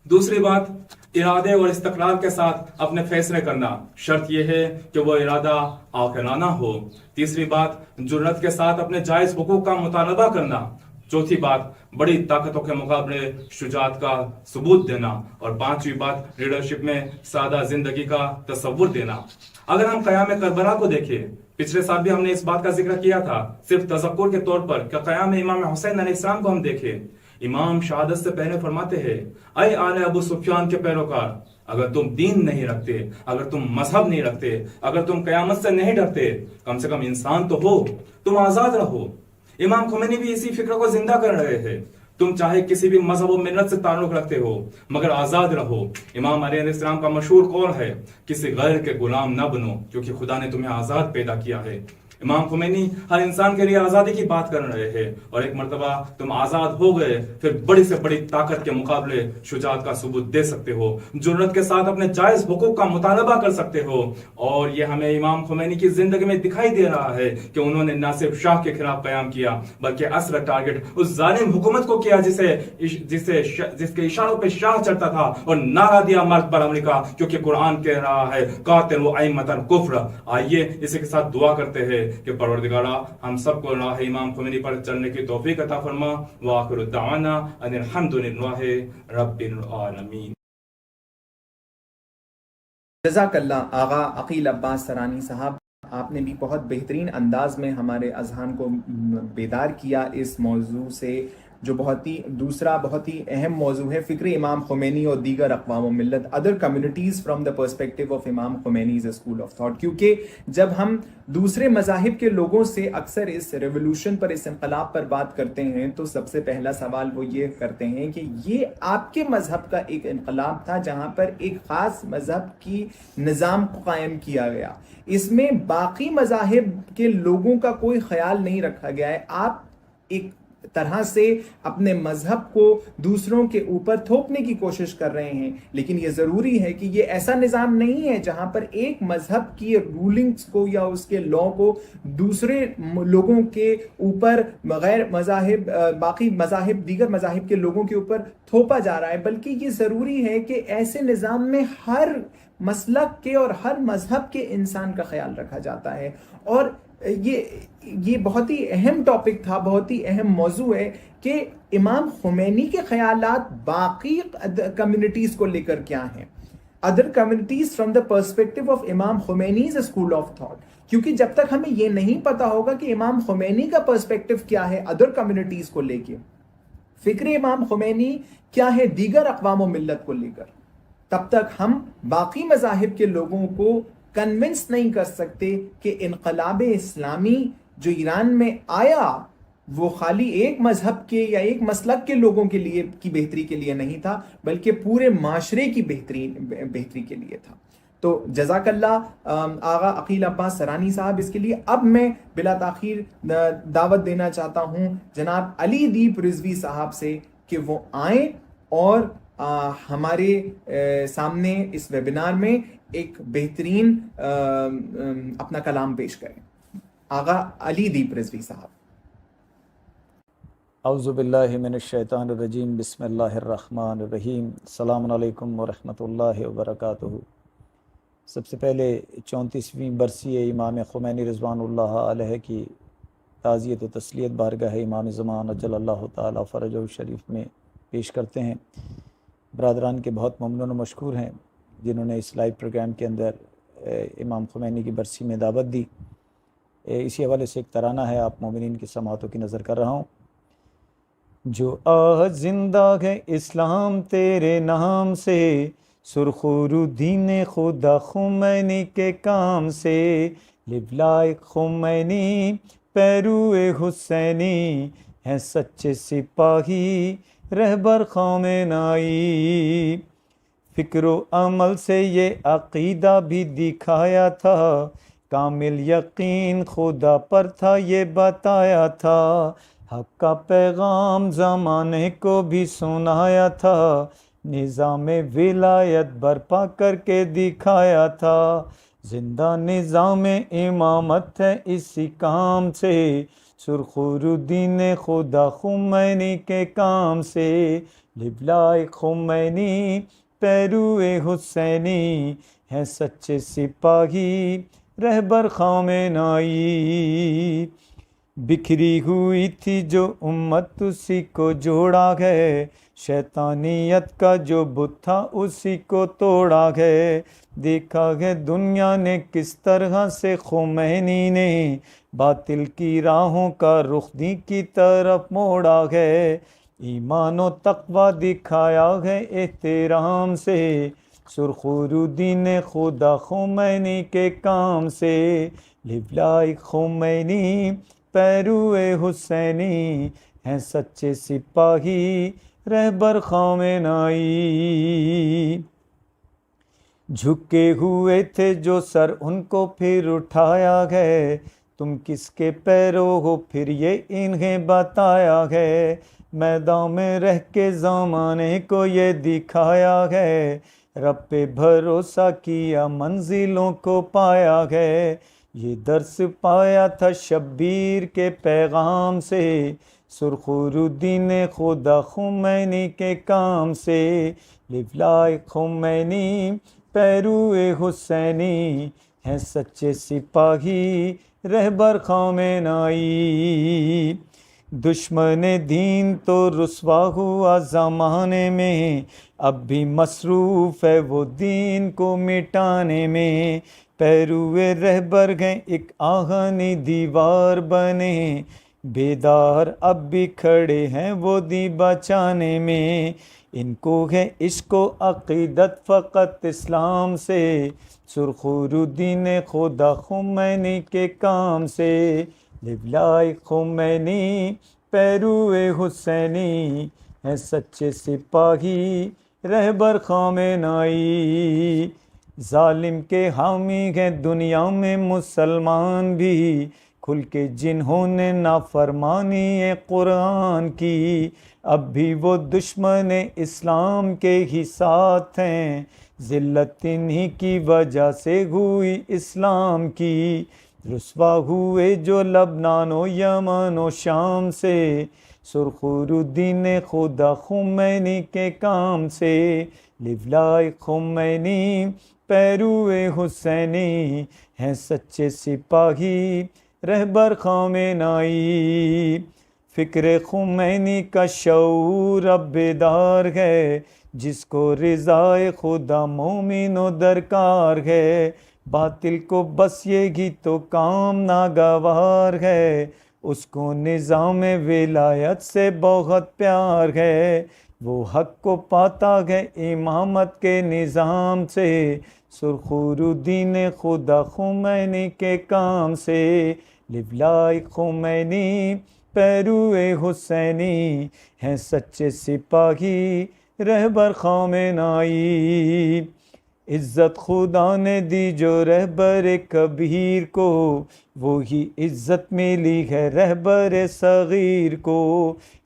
دوسری بات، ارادے اور استقلال کے ساتھ اپنے فیصلے کرنا، شرط یہ ہے کہ وہ ارادہ عاقلانہ ہو۔ تیسری بات، جرأت کے ساتھ اپنے جائز حقوق کا مطالبہ کرنا۔ چوتھی بات، بڑی طاقتوں کے مقابلے شجاعت کا ثبوت دینا۔ اور 5ویں بات، لیڈرشپ میں سادہ زندگی کا تصور دینا۔ اگر ہم قیام کربلا کو دیکھیں، پچھلے سال بھی ہم نے اس بات کا ذکر کیا تھا، صرف تذکر کے طور پر، کہ قیام امام حسین علیہ السلام کو ہم دیکھیں۔ امام شہادت سے پہلے فرماتے ہیں، اے آل ابو سفیان کے پیروکار، اگر تم دین نہیں رکھتے، اگر تم مذہب نہیں رکھتے، اگر تم قیامت سے نہیں ڈرتے، کم سے کم انسان تو ہو، تم آزاد رہو۔ امام خمینی بھی اسی فکر کو زندہ کر رہے ہیں۔ تم چاہے کسی بھی مذہب و ملت سے تعلق رکھتے ہو، مگر آزاد رہو۔ امام علیہ السلام کا مشہور قول ہے، کسی غیر کے غلام نہ بنو، کیونکہ خدا نے تمہیں آزاد پیدا کیا ہے۔ امام خمینی ہر انسان کے لیے آزادی کی بات کر رہے ہیں، اور ایک مرتبہ تم آزاد ہو گئے، پھر بڑی سے بڑی طاقت کے مقابلے شجاعت کا ثبوت دے سکتے ہو، جرأت کے ساتھ اپنے جائز حقوق کا مطالبہ کر سکتے ہو۔ اور یہ ہمیں امام خمینی کی زندگی میں دکھائی دے رہا ہے کہ انہوں نے نہ صرف شاہ کے خلاف قیام کیا، بلکہ اصل ٹارگٹ اس ظالم حکومت کو کیا جس کے اشاروں پہ شاہ چڑھتا تھا، اور نعرہ دیا مرد پر عمل کا، کیونکہ قرآن کہہ رہا ہے قاتلوا ائمۃ الکفر۔ آئیے اسی کے ساتھ دعا کرتے ہیں کہ پروردگارہ ہم سب کو راہ امام خمینی پر چلنے کی توفیق عطا فرما۔ وآخر دعوانا ان الحمد للہ رب العالمین۔ جزاک اللہ آغا عقیل عباس سرانی صاحب۔ آپ نے بھی بہت بہترین انداز میں ہمارے اذہان کو بیدار کیا اس موضوع سے، جو بہت ہی اہم موضوع ہے، فکر امام خمینی اور دیگر اقوام و ملت، other communities from the perspective of امام خمینیز اسکول آف تھاٹ. کیونکہ جب ہم دوسرے مذاہب کے لوگوں سے اکثر اس ریولوشن پر، اس انقلاب پر بات کرتے ہیں تو سب سے پہلا سوال وہ یہ کرتے ہیں کہ یہ آپ کے مذہب کا ایک انقلاب تھا جہاں پر ایک خاص مذہب کی نظام قائم کیا گیا، اس میں باقی مذاہب کے لوگوں کا کوئی خیال نہیں رکھا گیا ہے. آپ ایک طرح سے اپنے مذہب کو دوسروں کے اوپر تھوپنے کی کوشش کر رہے ہیں، لیکن یہ ضروری ہے کہ یہ ایسا نظام نہیں ہے جہاں پر ایک مذہب کی رولنگز کو یا اس کے لا کو دوسرے لوگوں کے اوپر، غیر مذاہب، باقی مذاہب، دیگر مذاہب کے لوگوں کے اوپر تھوپا جا رہا ہے. بلکہ یہ ضروری ہے کہ ایسے نظام میں ہر مسلک کے اور ہر مذہب کے انسان کا خیال رکھا جاتا ہے. اور یہ بہت ہی اہم ٹاپک تھا، بہت ہی اہم موضوع ہے کہ امام خمینی کے خیالات باقی کمیونٹیز کو لے کر کیا ہیں، other communities from the perspective of امام خمینیز اسکول آف تھاٹ. کیونکہ جب تک ہمیں یہ نہیں پتا ہوگا کہ امام خمینی کا پرسپیکٹو کیا ہے ادر کمیونٹیز کو لے کے، فکر امام خمینی کیا ہے دیگر اقوام و ملت کو لے کر، تب تک ہم باقی مذاہب کے لوگوں کو کنونس نہیں کر سکتے کہ انقلاب اسلامی جو ایران میں آیا وہ خالی ایک مذہب کے یا ایک مسلک کے لوگوں کے لیے کی بہتری کے لیے نہیں تھا، بلکہ پورے معاشرے کی بہتری کے لیے تھا. تو جزاک اللہ آغا عقیل عباس سرانی صاحب اس کے لیے. اب میں بلا تاخیر دعوت دینا چاہتا ہوں جناب علی دیپ رضوی صاحب سے کہ وہ آئیں اور ہمارے سامنے اس ویبینار میں ایک بہترین اپنا کلام پیش کریں. آغا علی دیپ رضوی صاحب. اعوذ باللہ من الشیطان الرجیم، بسم اللہ الرحمن الرحیم. السلام علیکم ورحمۃ اللہ وبرکاتہ. سب سے پہلے 34ویں برسی امام خمینی رضوان اللہ علیہ کی تعزیت و تسلیت بارگاہ امام زمان اجل اللہ تعالی فرجہ الشریف میں پیش کرتے ہیں. برادران کے بہت ممنون و مشکور ہیں جنہوں نے اس لائیو پروگرام کے اندر امام خمینی کی برسی میں دعوت دی. اسی حوالے سے ایک ترانہ ہے، آپ مومنین کی سماعتوں کی نظر کر رہا ہوں. جو آج زندہ ہے اسلام تیرے نام سے، سرخرو دین خدا خمینی کے کام سے، لبلائے خمینی پیرو حسینی ہیں سچے سپاہی رہبر خامنائی. فکر و عمل سے یہ عقیدہ بھی دکھایا تھا، کامل یقین خدا پر تھا یہ بتایا تھا، حق کا پیغام زمانے کو بھی سنایا تھا، نظام ولایت برپا کر کے دکھایا تھا. زندہ نظام امامت ہے اسی کام سے، سرخرو دین خدا خمینی کے کام سے، لبلائے خمینی پیرو حسینی ہیں سچے سپاہی رہبر خامنائی. بکھری ہوئی تھی جو امت اسی کو جوڑا گئے، شیطانیت کا جو بت تھا اسی کو توڑا گئے. دیکھا ہے دنیا نے کس طرح سے خمینی نے باطل کی راہوں کا رخ دین کی طرف موڑا ہے. ایمان و تقوی دکھایا ہے احترام سے، سرخرو دین خدا خمینی کے کام سے، لبلائے خمینی پیرو حسینی ہیں سچے سپاہی رہبر خامنائی. جھکے ہوئے تھے جو سر ان کو پھر اٹھایا گئے، تم کس کے پیرو ہو پھر یہ انہیں بتایا گئے. میدان میں رہ کے زمانے کو یہ دکھایا گئے، رب پہ بھروسہ کیا منزلوں کو پایا گئے. یہ درس پایا تھا شبیر کے پیغام سے، سرخرو دین خدا خمینی کے کام سے، لبلائے خمینی پیرو حسینی ہیں سچے سپاہی رہبر خامنائی. دشمن دین تو رسوا ہوا زمانے میں، اب بھی مصروف ہے وہ دین کو مٹانے میں، پیروے رہبر گئے ایک آہنی دیوار بنے، بیدار اب بھی کھڑے ہیں وہ دی بچانے میں، ان کو ہے عشق و عقیدت فقط اسلام سے، سرخرو دین خدا خمینی کے کام سے، لبلائے خمینی پیروے حسینی ہیں سچے سپاہی رہبر خامنائی، ظالم کے حامی ہیں دنیا میں مسلمان بھی، کھل کے جنہوں نے نافرمانی ہے قرآن کی، اب بھی وہ دشمن اسلام کے ہی ساتھ ہیں، ذلت انہی کی وجہ سے ہوئی اسلام کی، رسوا ہوئے جو لبنان و یمن و شام سے، سرخرالدین خدا خمینی کے کام سے، لبلائے خمینی پیروے حسینی ہیں سچے سپاہی رہبر خامنائی، فکر خمینی کا شعور اب بیدار ہے، جس کو رضائے خدا مومن و درکار ہے، باطل کو بس یہی تو کام ناگوار ہے، اس کو نظام ولایت سے بہت پیار ہے، وہ حق کو پاتا ہے امامت کے نظام سے، سرخرالدین خدا خمینی کے کام سے، لبلائے خمینی پیروے حسینی ہیں سچے سپاہی رہبر خامنائی، عزت خدا نے دی جو رہبر کبیر کو، وہی عزت ملی ہے رہبر صغیر کو،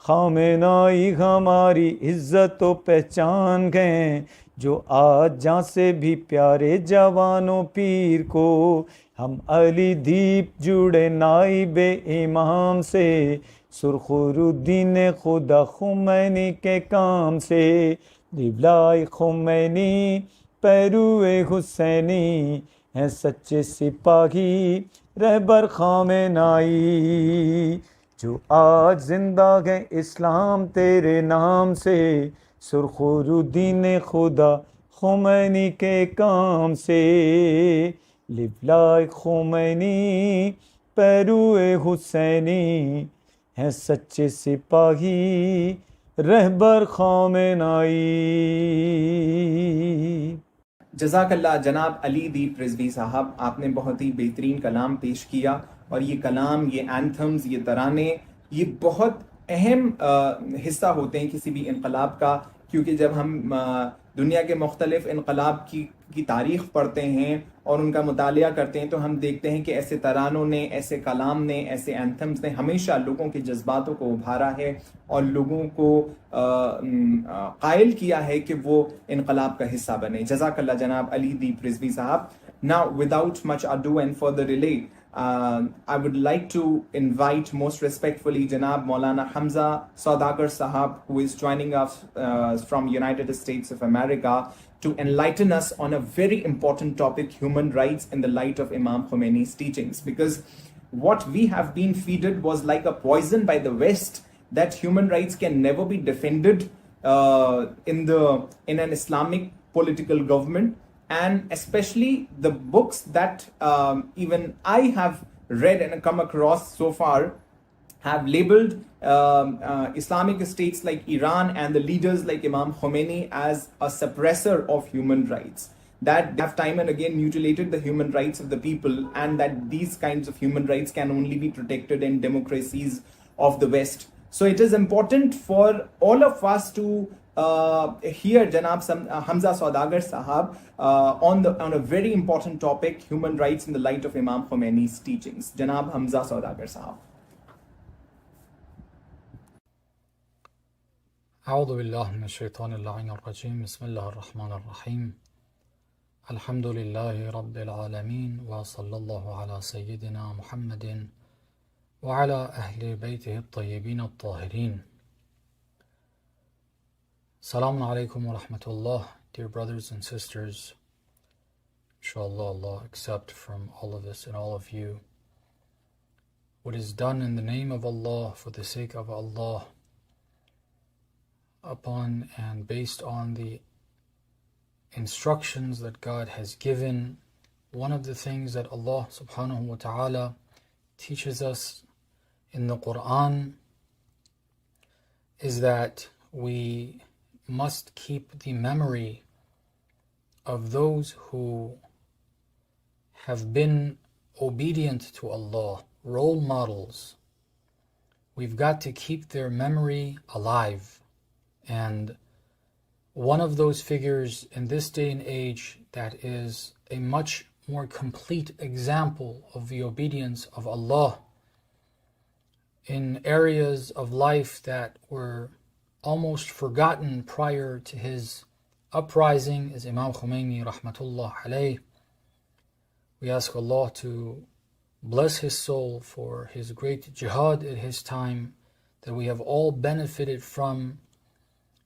خامنائی ہماری عزت و پہچان گئے، جو آج جاں سے بھی پیارے جوانوں پیر کو، ہم علی دیپ جڑے نائب امام سے، سرخرالدین خدا خمینی کے کام سے، لبلائے خمینی پیروے حسینی ہیں سچے سپاہی رہبر خامنائی، جو آج زندہ ہے اسلام تیرے نام سے، سرخرالدین خدا خمینی کے کام سے، لبلائے خمینی پیروے حسینی ہیں سچے سپاہی رہبر خامنائی۔ جزاک اللہ جناب علی دیپ رضوی صاحب، آپ نے بہت ہی بہترین کلام پیش کیا، اور یہ کلام، یہ اینتھمز، یہ ترانے، یہ بہت اہم حصہ ہوتے ہیں کسی بھی انقلاب کا، کیونکہ جب ہم دنیا کے مختلف انقلاب کی تاریخ پڑھتے ہیں اور ان کا مطالعہ کرتے ہیں تو ہم دیکھتے ہیں کہ ایسے ترانوں نے، ایسے کلام نے، ایسے اینتھمز نے ہمیشہ لوگوں کے جذباتوں کو ابھارا ہے اور لوگوں کو قائل کیا ہے کہ وہ انقلاب کا حصہ بنے۔ جزاک اللہ جناب علی دیپ رضوی صاحب۔ Now, without much ado and further delay, I would like to invite most respectfully Janab Maulana Hamza Saudagar Sahab, who is joining us from United States of America, to enlighten us on a very important topic, human rights in the light of Imam Khomeini's teachings. Because what we have been fed was like a poison by the West, that human rights can never be defended in an Islamic political government. And especially the books that even I have read and come across so far have labeled Islamic states like Iran and the leaders like Imam Khomeini as a suppressor of human rights, that they have time and again mutilated the human rights of the people, and that these kinds of human rights can only be protected in democracies of the West. So it is important for all of us to hear Janab Hamza Saudagar Sahab on a very important topic, human rights in the light of Imam Khomeini's teachings. Janab Hamza Saudagar Sahab. اعوذ باللہ من الشیطان اللعین الرجیم، بسم اللہ الرحمن الرحیم، الحمد للہ رب العالمین، وصلی اللہ علی سیدنا محمد وعلی اہل بیتہ الطیبین الطاہرین۔ Assalamu alaikum wa rahmatullah, dear brothers and sisters. Inshallah, Allah accept from all of us and all of you what is done in the name of Allah, for the sake of Allah, upon and based on the instructions that God has given. One of the things that Allah subhanahu wa ta'ala teaches us in the Quran is that we must keep the memory of those who have been obedient to Allah, role models. We've got to keep their memory alive. And one of those figures in this day and age that is a much more complete example of the obedience of Allah in areas of life that were almost forgotten prior to his uprising is Imam Khomeini rahmatullah alayh. We ask Allah to bless his soul for his great jihad at his time that we have all benefited from.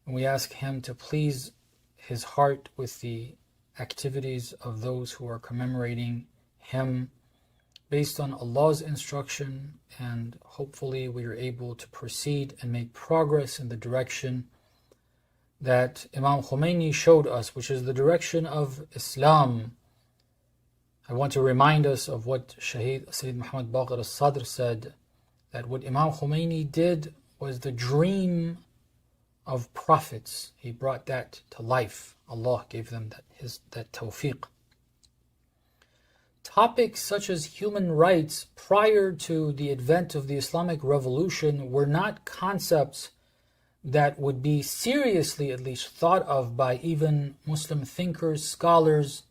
And we ask him to please his heart with the activities of those who are commemorating him based on Allah's instruction, and hopefully we are able to proceed and make progress in the direction that Imam Khomeini showed us, which is the direction of Islam. I want to remind us of what Shaheed Sayyid Muhammad Baqir al-Sadr said, that what Imam Khomeini did was the dream of prophets. He brought that to life. Allah gave them that tawfiq. Topics such as human rights prior to the advent of the Islamic Revolution were not concepts that would be seriously at least thought of by even Muslim thinkers, scholars.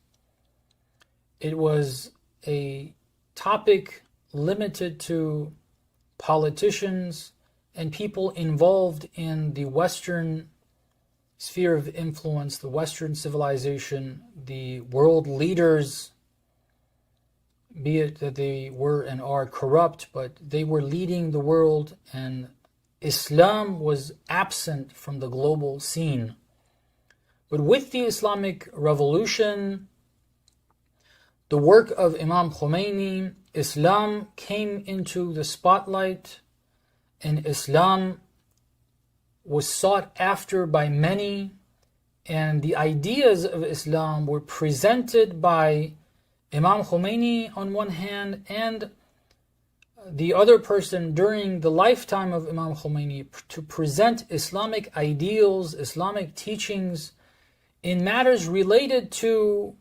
It was a topic limited to politicians and people involved in the Western sphere of influence, the Western civilization, the world leaders, be it that they were and are corrupt, but they were leading the world, and Islam was absent from the global scene. But with the Islamic Revolution, the work of Imam Khomeini, Islam came into the spotlight, and Islam was sought after by many, and the ideas of Islam were presented by Imam Khomeini on one hand, and the other person during the lifetime of Imam Khomeini to present Islamic ideals, Islamic teachings in matters related to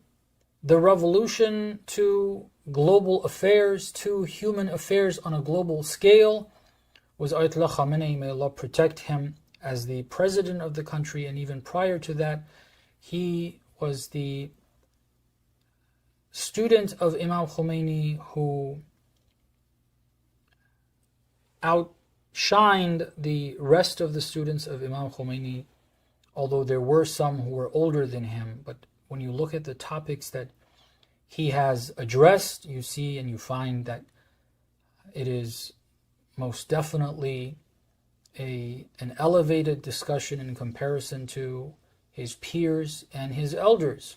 the revolution, to global affairs, to human affairs on a global scale, was Ayatollah Khamenei, may Allah protect him, as the president of the country. And even prior to that, he was the student of Imam Khomeini who outshined the rest of the students of Imam Khomeini, although there were some who were older than him. But when you look at the topics that he has addressed, you see and you find that it is most definitely an elevated discussion in comparison to his peers and his elders.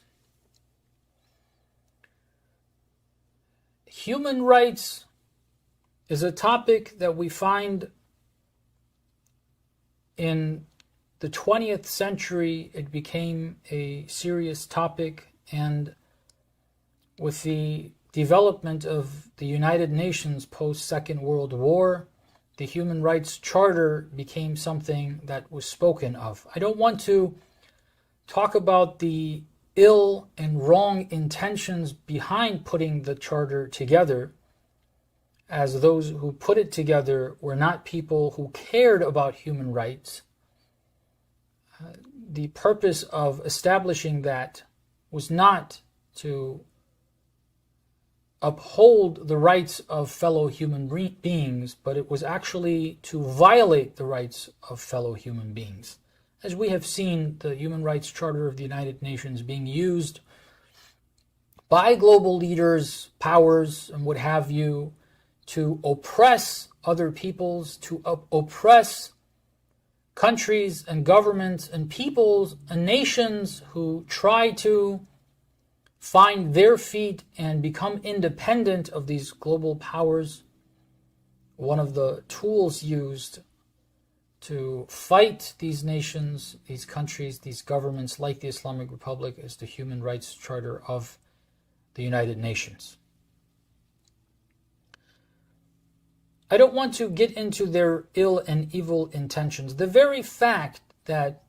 Human rights is a topic that we find in the 20th century. It became a serious topic, and with the development of the United Nations post-Second World War, the Human Rights Charter became something that was spoken of. I don't want to talk about the ill and wrong intentions behind putting the charter together, as those who put it together were not people who cared about human rights. The purpose of establishing that was not to uphold the rights of fellow human beings, but it was actually to violate the rights of fellow human beings. As we have seen the Human Rights Charter of the United Nations being used by global leaders, powers, and what have you, to oppress other peoples, to oppress countries and governments and peoples and nations who try to find their feet and become independent of these global powers. one of the tools used to fight these nations, these countries, these governments like the Islamic Republic is the Human Rights Charter of the United Nations. I don't want to get into their ill and evil intentions. The very fact that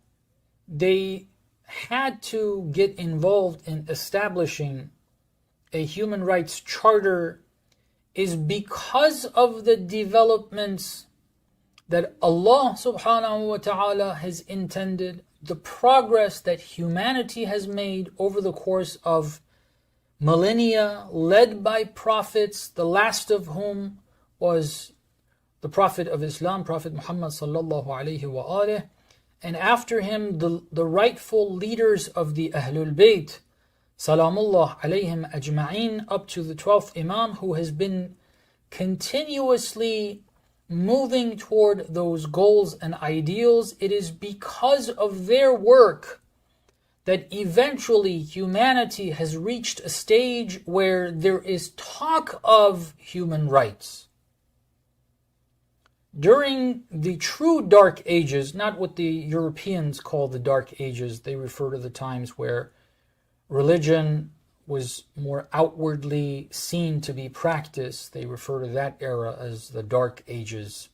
they had to get involved in establishing a human rights charter is because of the developments that Allah subhanahu wa ta'ala has intended, the progress that humanity has made over the course of millennia, led by prophets, the last of whom was the Prophet of Islam, Prophet Muhammad sallallahu alayhi wa alihi, and after him the rightful leaders of the Ahlul Bayt, salamullah alayhim ajma'in, up to the 12th Imam, who has been continuously moving toward those goals and ideals. It is because of their work that eventually humanity has reached a stage where there is talk of human rights. During the true Dark Ages, not what the Europeans call the Dark Ages, they refer to the times where religion was more outwardly seen to be practiced. They refer to that era as the Dark Ages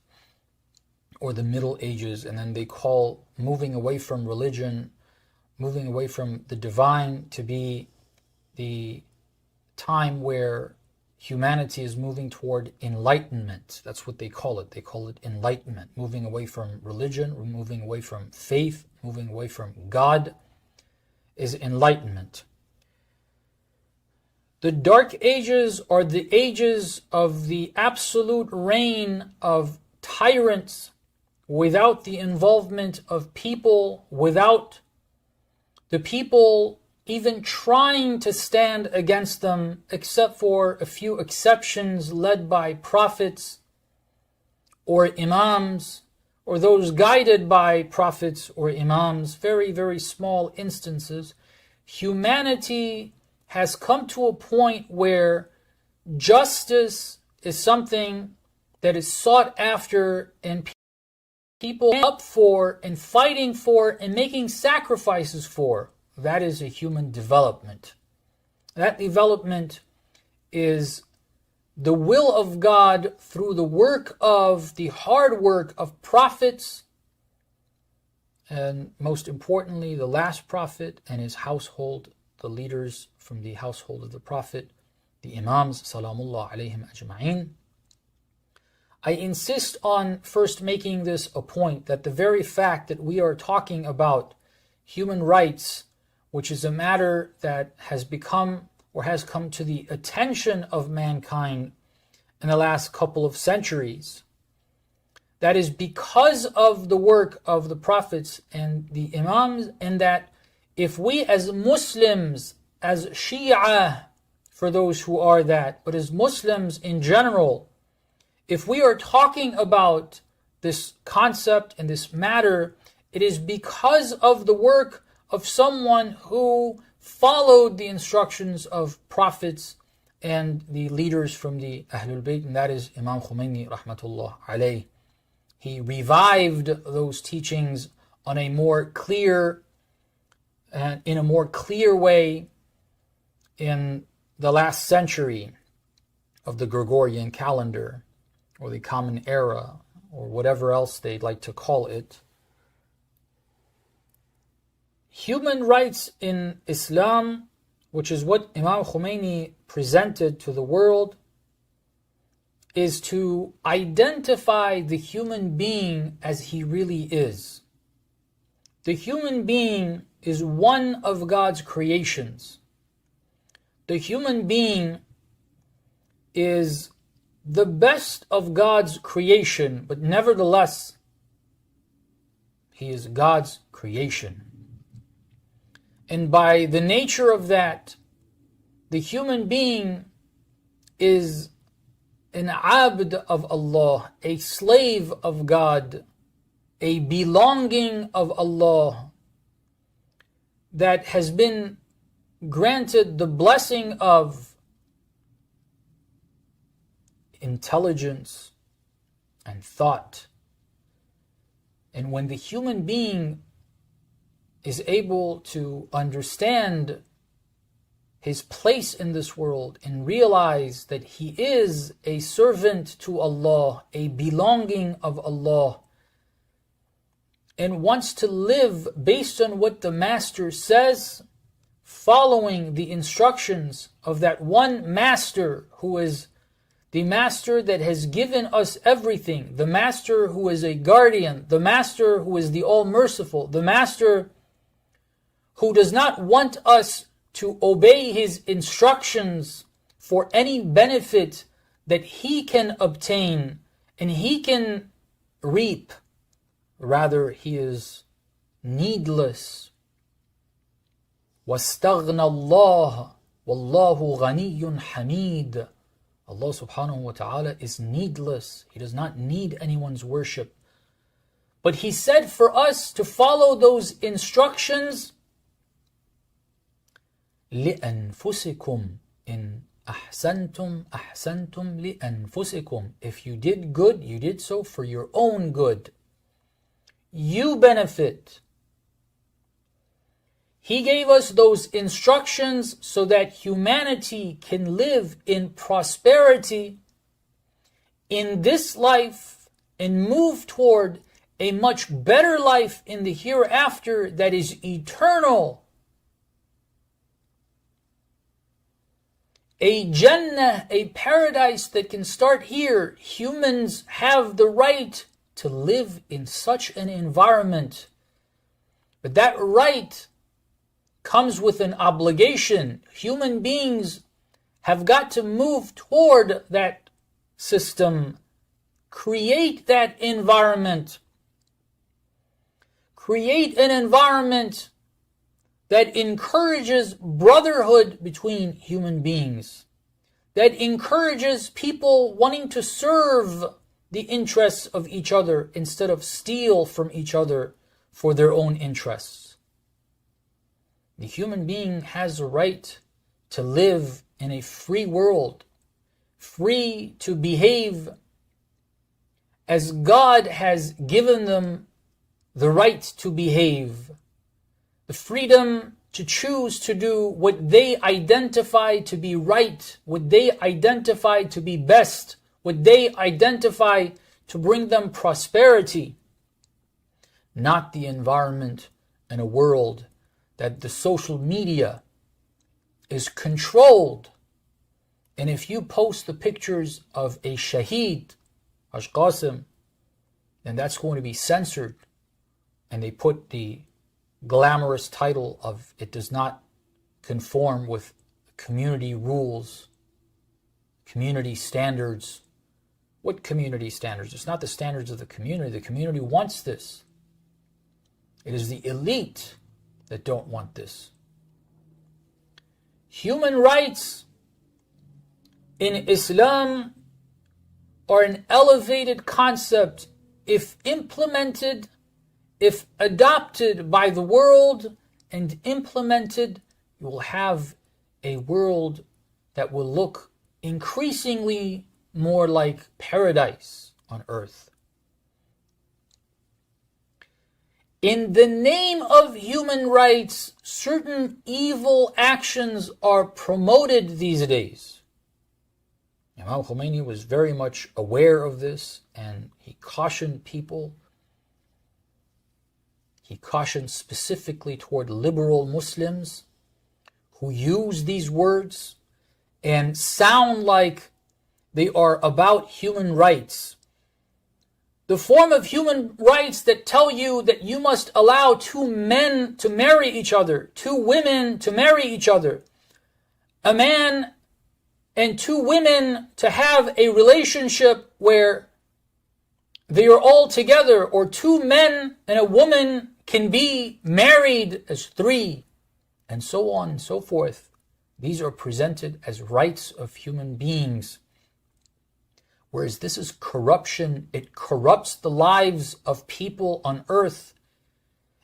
or the Middle Ages, and then they call moving away from religion, moving away from the divine, to be the time where humanity is moving toward enlightenment. That's what they call it. They call it enlightenment, moving away from religion, moving away from faith, moving away from God is enlightenment. The Dark Ages are the ages of the absolute reign of tyrants without the involvement of people, without the people even trying to stand against them, except for a few exceptions led by prophets or imams, or those guided by prophets or imams, very, very small instances. Humanity has come to a point where justice is something that is sought after and people up for and fighting for and making sacrifices for. That is a human development. That development is the will of God through the work of the hard work of prophets, and most importantly, the last prophet and his household, the leaders from the household of the Prophet, the Imams, salamullah alayhim ajma'in. I insist on first making this a point that the very fact that we are talking about human rights, which is a matter that has become or has come to the attention of mankind in the last couple of centuries, that is because of the work of the prophets and the Imams, and that if we as Muslims, as Shia, for those who are that, but as Muslims in general, if we are talking about this concept and this matter, it is because of the work of someone who followed the instructions of prophets and the leaders from the Ahlul Bayt, and that is Imam Khomeini rahmatullah alayh. He revived those teachings on a more clear and in a more clear way in the last century of the Gregorian calendar, or the Common Era, or whatever else they'd like to call it. Human rights in Islam, which is what Imam Khomeini presented to the world, is to identify the human being as he really is. The human being is one of God's creations. The human being is the best of God's creation, but nevertheless, he is God's creation. And by the nature of that, the human being is an abd of Allah, a slave of God, a belonging of Allah, that has been granted the blessing of intelligence, and thought. And when the human being is able to understand his place in this world and realize that he is a servant to Allah, a belonging of Allah, and wants to live based on what the Master says, following the instructions of that one Master who is the Master that has given us everything, the Master who is a guardian, the Master who is the all-merciful, the Master who does not want us to obey his instructions for any benefit that he can obtain and he can reap. Rather, he is needless. وَاسْتَغْنَى اللَّهُ وَاللَّهُ غَنِيٌّ حَمِيدٌ. Allah subhanahu wa ta'ala is needless. He does not need anyone's worship. But he said for us to follow those instructions, لِأَنفُسِكُمْ إِنْ أَحْسَنْتُمْ أَحْسَنْتُمْ لِأَنفُسِكُمْ. If you did good, you did so for your own good. You benefit. He gave us those instructions so that humanity can live in prosperity in this life and move toward a much better life in the hereafter that is eternal. A Jannah, a paradise that can start here. Humans have the right to live in such an environment. But that right comes with an obligation. Human beings have got to move toward that system, create that environment, create an environment that encourages brotherhood between human beings, that encourages people wanting to serve the interests of each other instead of steal from each other for their own interests. The human being has a right to live in a free world, free to behave as God has given them the right to behave, the freedom to choose to do what they identify to be right, what they identify to be best, what they identify to bring them prosperity, not the environment and a world that the social media is controlled. And if you post the pictures of a Shaheed, Haj Qasim, then that's going to be censored. And they put the glamorous title of it does not conform with community rules, community standards. What community standards? It's not the standards of the community. The community wants this. It is the elite that don't want this. Human rights in Islam are an elevated concept if implemented, if adopted by the world and implemented. You will have a world that will look increasingly more like paradise on earth. In the name of human rights, certain evil actions are promoted these days. Imam Khomeini was very much aware of this, and he cautioned people. He cautioned specifically toward liberal Muslims who use these words and sound like they are about human rights. The form of human rights that tell you that you must allow two men to marry each other, two women to marry each other, a man and two women to have a relationship where they are all together, or two men and a woman can be married as three, and so on and so forth. These are presented as rights of human beings. Whereas this is corruption. It corrupts the lives of people on earth.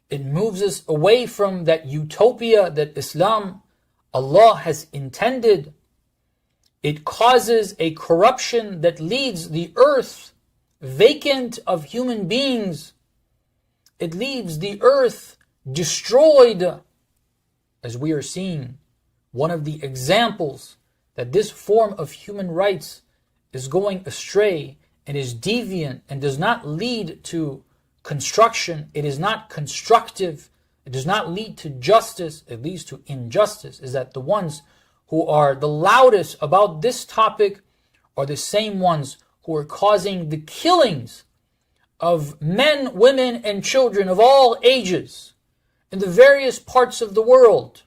It moves us away from that utopia that Islam, Allah has intended. It causes a corruption that leads the earth vacant of human beings. It leaves the earth destroyed, as we are seeing. One of the examples that this form of human rights is going astray and is deviant and does not lead to construction, it is not constructive, it does not lead to justice, it leads to injustice, is that the ones who are the loudest about this topic are the same ones who are causing the killings of men, women, and children of all ages in the various parts of the world,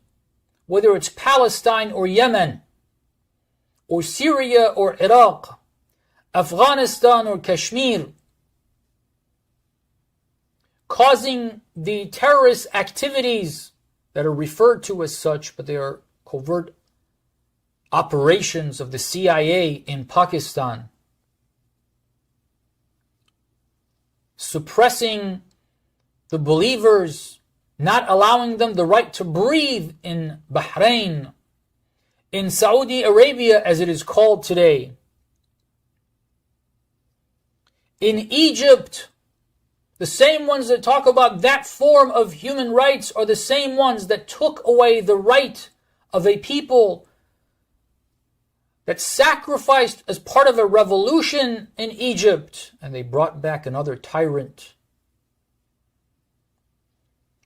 whether it's Palestine or Yemen, or Syria or Iraq, Afghanistan or Kashmir, causing the terrorist activities that are referred to as such, but they are covert operations of the CIA in Pakistan, suppressing the believers, not allowing them the right to breathe in Bahrain, in Saudi Arabia as it is called today, in Egypt. The same ones that talk about that form of human rights are the same ones that took away the right of a people that sacrificed as part of a revolution in Egypt, and they brought back another tyrant.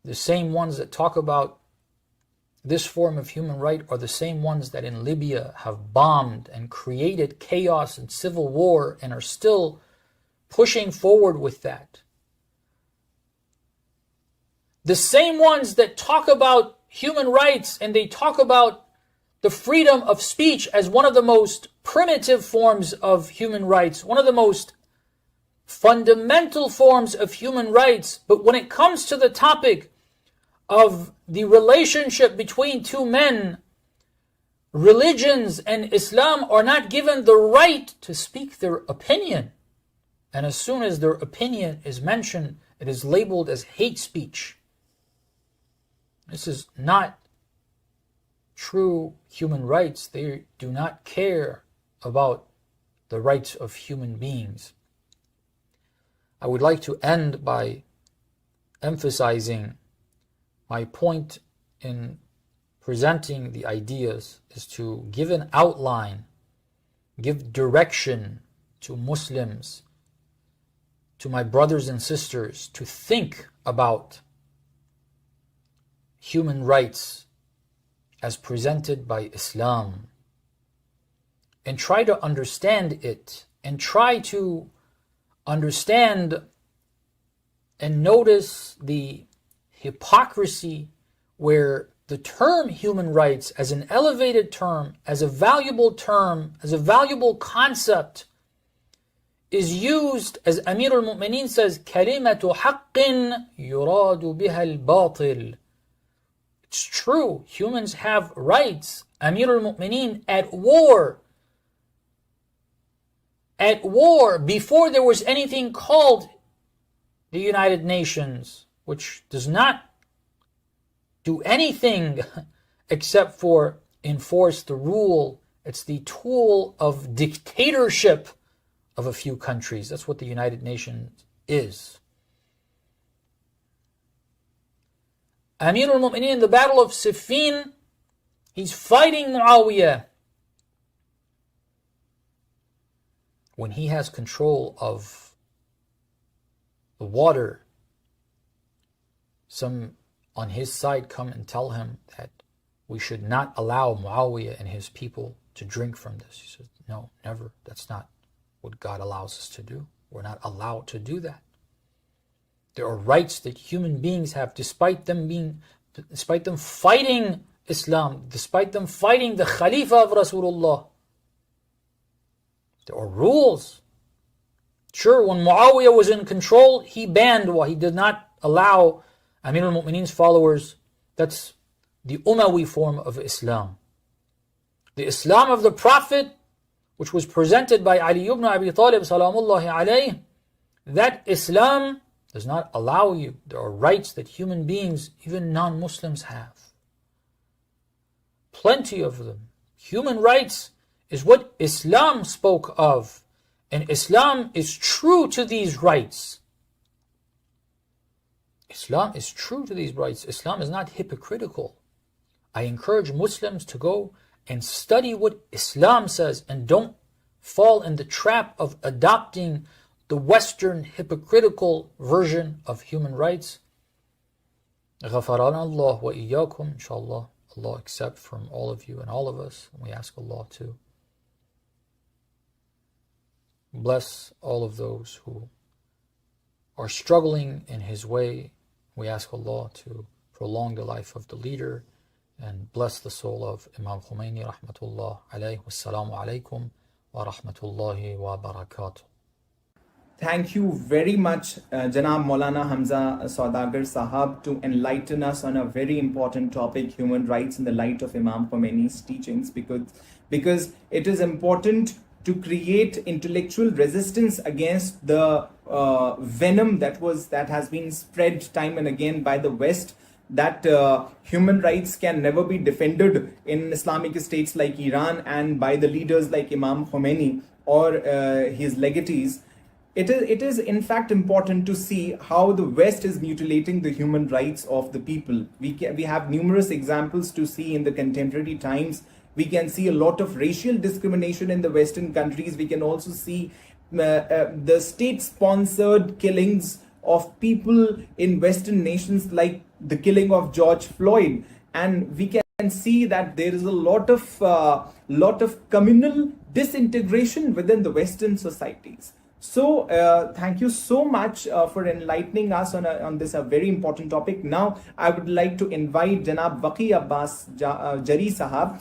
The same ones that talk about this form of human right are the same ones that in Libya have bombed and created chaos and civil war and are still pushing forward with that. The same ones that talk about human rights and they talk about the freedom of speech as one of the most primitive forms of human rights, one of the most fundamental forms of human rights. But when it comes to the topic of the relationship between two men, religions and Islam are not given the right to speak their opinion. And as soon as their opinion is mentioned, it is labeled as hate speech. This is not true human rights. They do not care about the rights of human beings. I would like to end by emphasizing my point in presenting the ideas is to give an outline, give direction to Muslims, to my brothers and sisters, to think about human rights as presented by Islam, and try to understand it, and try to understand and notice the hypocrisy where the term human rights as an elevated term, as a valuable concept, is used, as Amir al-Mu'mineen says, كَلِمَةُ حَقٍّ يُرَادُ بِهَا الْبَاطِلِ. It's true, humans have rights. Amir al-Mu'mineen at war, before there was anything called the United Nations, which does not do anything except for enforce the rule. It's the tool of dictatorship of a few countries. That's what the United Nations is. Amir al-Mu'mineen in the Battle of Siffin, he's fighting Muawiyah. When he has control of the water, some on his side come and tell him that we should not allow Muawiyah and his people to drink from this. He says, no, never. That's not what God allows us to do. We're not allowed to do that. There are rights that human beings have, despite them fighting Islam, despite them fighting the Khalifa of Rasulullah. There are rules. Sure, when Muawiyah was in control, he banned, he did not allow Amir al-Mu'mineen's followers. That's the Umayyad form of Islam. The Islam of the Prophet, which was presented by Ali ibn Abi Talib salamullahi alayhi, that Islam does not allow you. There are rights that human beings, even non-Muslims, have. Plenty of them. Human rights is what Islam spoke of. And Islam is true to these rights. Islam is true to these rights. Islam is not hypocritical. I encourage Muslims to go and study what Islam says and don't fall in the trap of adopting the Western hypocritical version of human rights. غفرنا Allah wa iyyakum, inshallah. Allah accept from all of you and all of us. And we ask Allah to bless all of those who are struggling in His way. We ask Allah to prolong the life of the leader and bless the soul of Imam Khomeini rahmatullah alayhi. Wassalamu alaikum wa rahmatullahi wa barakatuh. Thank you very much, Janab Maulana Hamza Saudagar Sahab, to enlighten us on a very important topic, human rights in the light of Imam Khomeini's teachings, because it is important to create intellectual resistance against the venom that has been spread time and again by the West, that human rights can never be defended in Islamic states like Iran and by the leaders like Imam Khomeini or his legatees. It is in fact important to see how the West is mutilating the human rights of the people. We have numerous examples to see in the contemporary times. We can see a lot of racial discrimination in the Western countries. We can also see the state-sponsored killings of people in Western nations, like the killing of George Floyd. And we can see that there is a lot of communal disintegration within the Western societies. So thank you so much for enlightening us on this very important topic. Now I would like to invite Janab Waqi Abbas Jari Sahab.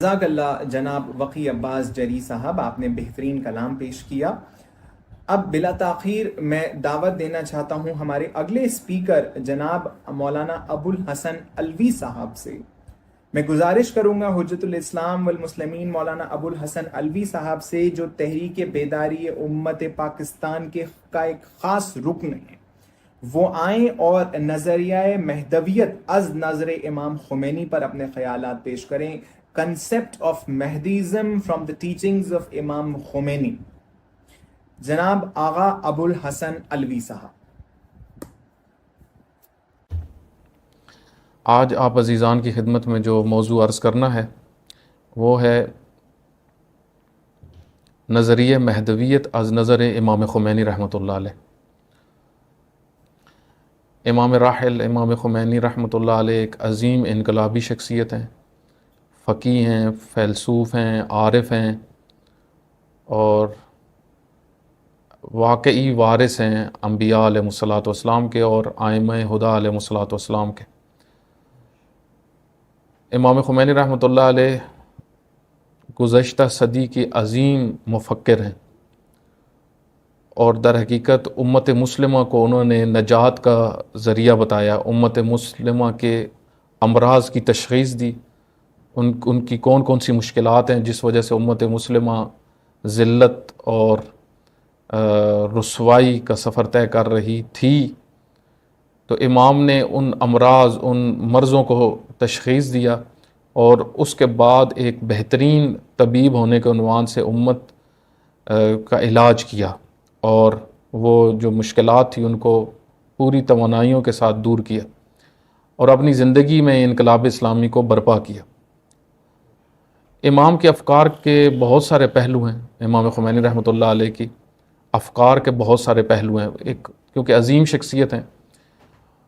جزاک اللہ جناب وقی عباس جری صاحب، آپ نے بہترین کلام پیش کیا۔ اب بلا تاخیر میں دعوت دینا چاہتا ہوں ہمارے اگلے اسپیکر جناب مولانا ابو الحسن الوی صاحب سے۔ میں گزارش کروں گا حجت الاسلام والمسلمین مولانا ابو الحسن الوی صاحب سے، جو تحریک بیداری امت پاکستان کا ایک خاص رکن ہے، وہ آئیں اور نظریہ مہدویت از نظر امام خمینی پر اپنے خیالات پیش کریں، concept of Mahdism from the teachings of Imam Khomeini. جناب آغا ابو الحسن الوی صاحب۔ آج آپ عزیزان کی خدمت میں جو موضوع عرض کرنا ہے وہ ہے نظریہ مہدویت از نظر امام خمینی رحمۃ اللہ علیہ۔ امام راحل امام خمینی رحمۃ اللہ علیہ ایک عظیم انقلابی شخصیت ہیں، فقیہ ہیں، فیلسوف ہیں، عارف ہیں، اور واقعی وارث ہیں انبیاء علیہ الصلوۃ والسلام کے اور ائمہ ہدیٰ علیہ الصلوۃ والسلام کے۔ امام خمینی رحمۃ اللہ علیہ گزشتہ صدی کی عظیم مفکر ہیں، اور در حقیقت امت مسلمہ کو انہوں نے نجات کا ذریعہ بتایا، امت مسلمہ کے امراض کی تشخیص دی، ان کی کون کون سی مشکلات ہیں جس وجہ سے امت مسلمہ ذلت اور رسوائی کا سفر طے کر رہی تھی۔ تو امام نے ان امراض، ان مرضوں کو تشخیص دیا، اور اس کے بعد ایک بہترین طبیب ہونے کے عنوان سے امت کا علاج کیا، اور وہ جو مشکلات تھی ان کو پوری توانائیوں کے ساتھ دور کیا، اور اپنی زندگی میں انقلاب اسلامی کو برپا کیا۔ امام کے افکار کے بہت سارے پہلو ہیں، امام خمینی رحمۃ اللہ علیہ کی افکار کے بہت سارے پہلو ہیں، ایک کیونکہ عظیم شخصیت ہیں،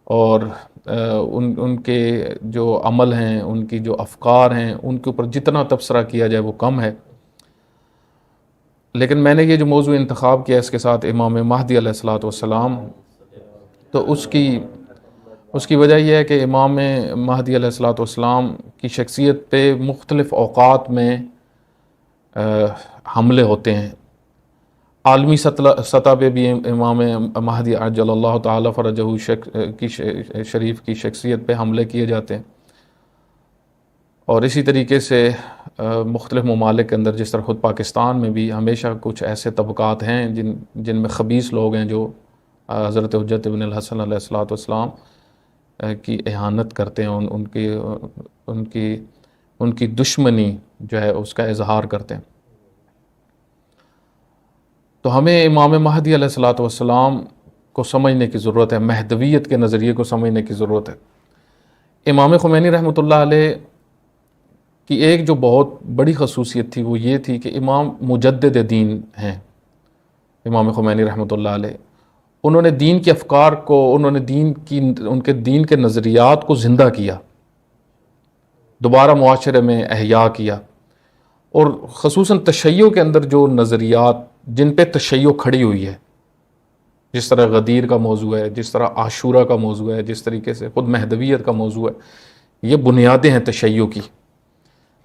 اور ان کے جو عمل ہیں، ان کی جو افکار ہیں، ان کے اوپر جتنا تبصرہ کیا جائے وہ کم ہے۔ لیکن میں نے یہ جو موضوع انتخاب کیا اس کے ساتھ امام مہدی علیہ الصلوۃ والسلام، تو اس کی وجہ یہ ہے کہ امام مہدی علیہ الصلوۃ والسلام کی شخصیت پہ مختلف اوقات میں حملے ہوتے ہیں۔ عالمی سطح پہ بھی امام مہدی عجل اللہ تعالی فرجہ کی شریف کی شخصیت پہ حملے کیے جاتے ہیں، اور اسی طریقے سے مختلف ممالک کے اندر، جس طرح خود پاکستان میں بھی ہمیشہ کچھ ایسے طبقات ہیں جن میں خبیث لوگ ہیں جو حضرت حجت ابن الحسن علیہ الصلوۃ والسلام کی اہانت کرتے ہیں، ان کی دشمنی جو ہے اس کا اظہار کرتے ہیں۔ تو ہمیں امام مہدی علیہ الصلوۃ والسلام کو سمجھنے کی ضرورت ہے، مہدویت کے نظریے کو سمجھنے کی ضرورت ہے۔ امام خمینی رحمۃ اللہ علیہ کی ایک جو بہت بڑی خصوصیت تھی وہ یہ تھی کہ امام مجدد دین ہیں۔ امام خمینی رحمۃ اللہ علیہ انہوں نے دین کے افکار کو، انہوں نے ان کے دین کے نظریات کو زندہ کیا، دوبارہ معاشرے میں احیا کیا، اور خصوصاً تشیع کے اندر جو نظریات جن پہ تشیع کھڑی ہوئی ہے، جس طرح غدیر کا موضوع ہے، جس طرح عاشورہ کا موضوع ہے، جس طریقے سے خود مہدویت کا موضوع ہے، یہ بنیادیں ہیں تشیع کی۔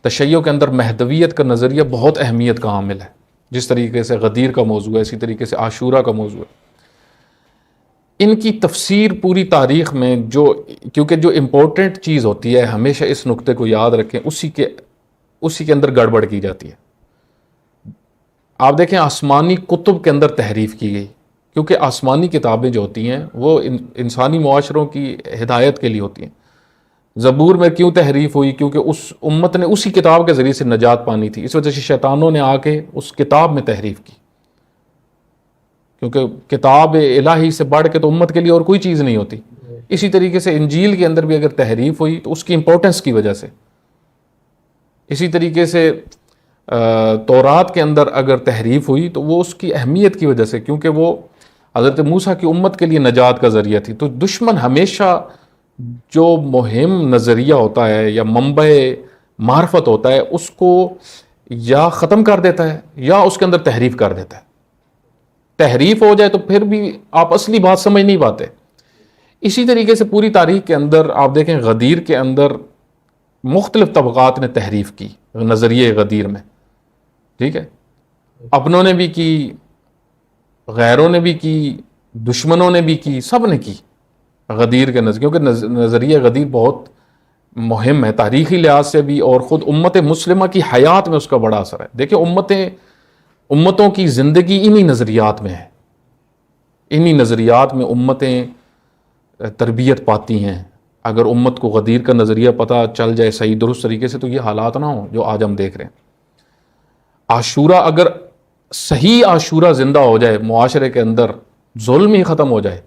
تشیع کے اندر مہدویت کا نظریہ بہت اہمیت کا حامل ہے، جس طریقے سے غدیر کا موضوع ہے، اسی طریقے سے عاشورہ کا موضوع ہے۔ ان کی تفسیر پوری تاریخ میں کیونکہ جو امپورٹنٹ چیز ہوتی ہے، ہمیشہ اس نقطے کو یاد رکھیں، اسی کے اندر گڑبڑ کی جاتی ہے۔ آپ دیکھیں آسمانی کتب کے اندر تحریف کی گئی، کیونکہ آسمانی کتابیں جو ہوتی ہیں وہ انسانی معاشروں کی ہدایت کے لیے ہوتی ہیں۔ زبور میں کیوں تحریف ہوئی؟ کیونکہ اس امت نے اسی کتاب کے ذریعے سے نجات پانی تھی، اس وجہ سے شیطانوں نے آ کے اس کتاب میں تحریف کی، کیونکہ کتاب الہی سے بڑھ کے تو امت کے لیے اور کوئی چیز نہیں ہوتی۔ اسی طریقے سے انجیل کے اندر بھی اگر تحریف ہوئی تو اس کی امپورٹنس کی وجہ سے، اسی طریقے سے تورات کے اندر اگر تحریف ہوئی تو وہ اس کی اہمیت کی وجہ سے، کیونکہ وہ حضرت موسیٰ کی امت کے لیے نجات کا ذریعہ تھی۔ تو دشمن ہمیشہ جو مہم نظریہ ہوتا ہے یا منبع معرفت ہوتا ہے اس کو یا ختم کر دیتا ہے یا اس کے اندر تحریف کر دیتا ہے۔ تحریف ہو جائے تو پھر بھی آپ اصلی بات سمجھ نہیں پاتے۔ اسی طریقے سے پوری تاریخ کے اندر آپ دیکھیں غدیر کے اندر مختلف طبقات نے تحریف کی، نظریے غدیر میں، ٹھیک ہے، اپنوں نے بھی کی، غیروں نے بھی کی، دشمنوں نے بھی کی، سب نے کی غدیر کے نظریے، کیونکہ نظریہ غدیر بہت مہم ہے تاریخی لحاظ سے بھی، اور خود امت مسلمہ کی حیات میں اس کا بڑا اثر ہے. دیکھیں امتوں کی زندگی انہی نظریات میں ہے، انہی نظریات میں امتیں تربیت پاتی ہیں. اگر امت کو غدیر کا نظریہ پتہ چل جائے صحیح درست طریقے سے تو یہ حالات نہ ہوں جو آج ہم دیکھ رہے ہیں. عاشورہ، اگر صحیح عاشورہ زندہ ہو جائے، معاشرے کے اندر ظلم ہی ختم ہو جائے،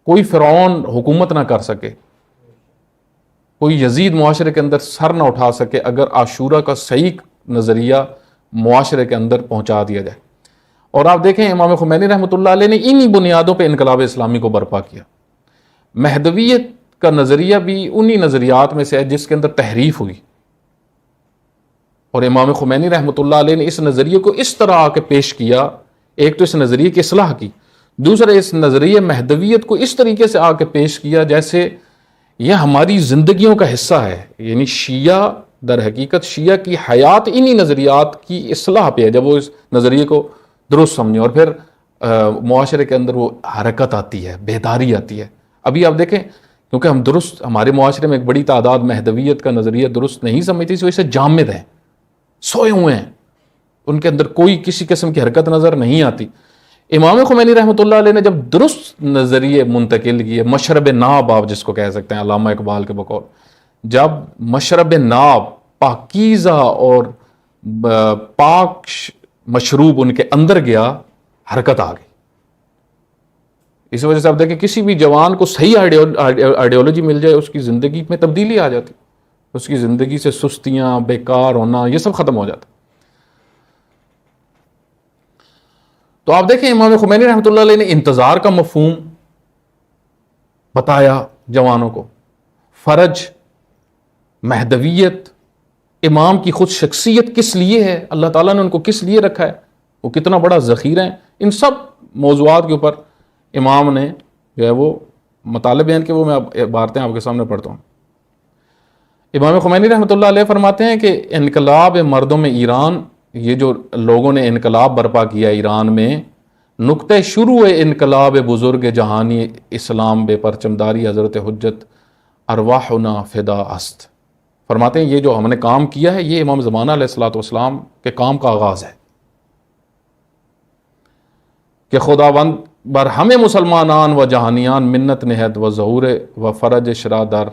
کوئی فرعون حکومت نہ کر سکے، کوئی یزید معاشرے کے اندر سر نہ اٹھا سکے، اگر عاشورہ کا صحیح نظریہ معاشرے کے اندر پہنچا دیا جائے. اور آپ دیکھیں امام خمینی رحمۃ اللہ علیہ نے انہی بنیادوں پہ انقلاب اسلامی کو برپا کیا. مہدویت کا نظریہ بھی انہی نظریات میں سے ہے جس کے اندر تحریف ہوئی، اور امام خمینی رحمۃ اللہ علیہ نے اس نظریے کو اس طرح آ کے پیش کیا. ایک تو اس نظریے کی اصلاح کی، دوسرا اس نظریے مہدویت کو اس طریقے سے آ کے پیش کیا جیسے یہ ہماری زندگیوں کا حصہ ہے. یعنی شیعہ در حقیقت شیعہ کی حیات انہی نظریات کی اصلاح پہ ہے جب وہ اس نظریے کو درست سمجھیں، اور پھر معاشرے کے اندر وہ حرکت آتی ہے، بیداری آتی ہے. ابھی آپ دیکھیں کیونکہ ہم درست، ہمارے معاشرے میں ایک بڑی تعداد مہدویت کا نظریہ درست نہیں سمجھتی، اس وجہ سے جامد ہیں، سوئے ہوئے ہیں، ان کے اندر کوئی کسی قسم کی حرکت نظر نہیں آتی. امام خمینی رحمۃ اللہ علیہ نے جب درست نظریے منتقل کیے، مشرب ناب آپ جس کو کہہ سکتے ہیں علامہ اقبال کے بقول، جب مشرب ناب پاکیزہ اور پاک مشروب ان کے اندر گیا، حرکت آ گئی. اس وجہ سے آپ دیکھیں کسی بھی جوان کو صحیح آئیڈیالوجی مل جائے اس کی زندگی میں تبدیلی آ جاتی، اس کی زندگی سے سستیاں، بیکار ہونا، یہ سب ختم ہو جاتا. تو آپ دیکھیں امام خمینی رحمۃ اللہ علیہ نے انتظار کا مفہوم بتایا جوانوں کو، فرج، مہدویت، امام کی خود شخصیت کس لیے ہے، اللہ تعالیٰ نے ان کو کس لیے رکھا ہے، وہ کتنا بڑا ذخیرہ ہے. ان سب موضوعات کے اوپر امام نے جو ہے وہ مطالب بیان کے، وہ میں عبارتیں آپ کے سامنے پڑھتا ہوں. امام خمینی رحمۃ اللہ علیہ فرماتے ہیں کہ انقلاب مردوں میں ایران، یہ جو لوگوں نے انقلاب برپا کیا ایران میں، نقطہ شروع انقلاب بزرگ جہانی اسلام بے پرچمداری حضرت حجت ارواحنا فدا است. فرماتے ہیں یہ جو ہم نے کام کیا ہے یہ امام زمانہ علیہ الصلوۃ والسلام کے کام کا آغاز ہے کہ خداوند بر ہمیں مسلمانان و جہانیان منت نہد و ظہور و فرج شرادر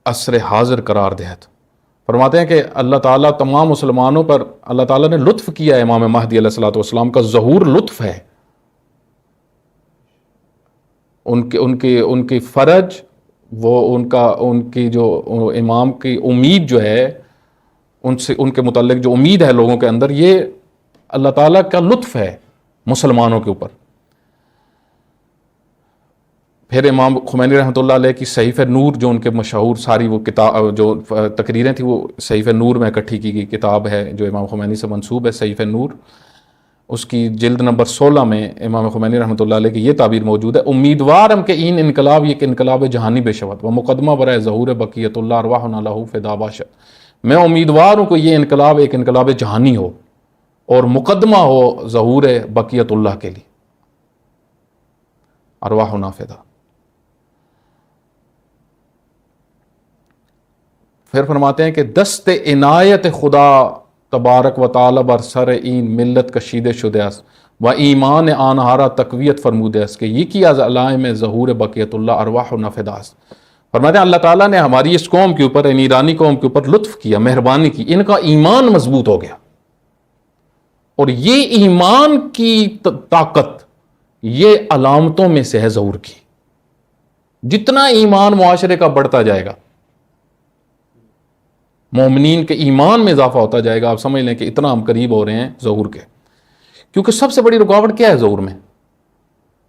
عصر حاضر قرار دہت. فرماتے ہیں کہ اللہ تعالیٰ تمام مسلمانوں پر اللہ تعالیٰ نے لطف کیا ہے، امام مہدی علیہ الصلوۃ والسلام کا ظہور لطف ہے، ان کی فرج، وہ ان کی جو امام کی امید جو ہے ان کے متعلق جو امید ہے لوگوں کے اندر، یہ اللہ تعالیٰ کا لطف ہے مسلمانوں کے اوپر. پھر امام خمینی رحمۃ اللہ علیہ کی صحیفہ نور، جو ان کے مشہور ساری وہ کتاب جو تقریریں تھیں وہ صحیفہ نور میں اکٹھی کی گئی کتاب ہے جو امام خمینی سے منسوب ہے، صحیفہ نور. اس کی جلد نمبر 16 میں امام خمینی رحمۃ اللہ علیہ کی یہ تعبیر موجود ہے: امیدوار ہم کہ این انقلاب یہ انقلاب جہانی بے شوت و مقدمہ برائے ظہور بقیت اللہ ارواحنا لہ فدا باشد. میں امیدوار ہوں کہ یہ انقلاب ایک انقلاب جہانی ہو اور مقدمہ ہو ظہور بقیت اللہ کے لیے، ارواحنا فدا. پھر فرماتے ہیں کہ دست عنایت خدا تبارک و تعالی بر سر این ملت کشیدہ شدہ است و ایمان آنہارا تقویت فرمودہ است کہ یہ کی از علائم ظہور بقیت اللہ ارواحنا فدا است. فرماتے ہیں اللہ تعالیٰ نے ہماری اس قوم کے اوپر، یعنی ایرانی قوم کے اوپر لطف کیا، مہربانی کی، ان کا ایمان مضبوط ہو گیا، اور یہ ایمان کی طاقت یہ علامتوں میں سے ہے ظہور کی. جتنا ایمان معاشرے کا بڑھتا جائے گا، مومنین کے ایمان میں اضافہ ہوتا جائے گا، آپ سمجھ لیں کہ اتنا ہم قریب ہو رہے ہیں ظہور کے. کیونکہ سب سے بڑی رکاوٹ کیا ہے ظہور میں؟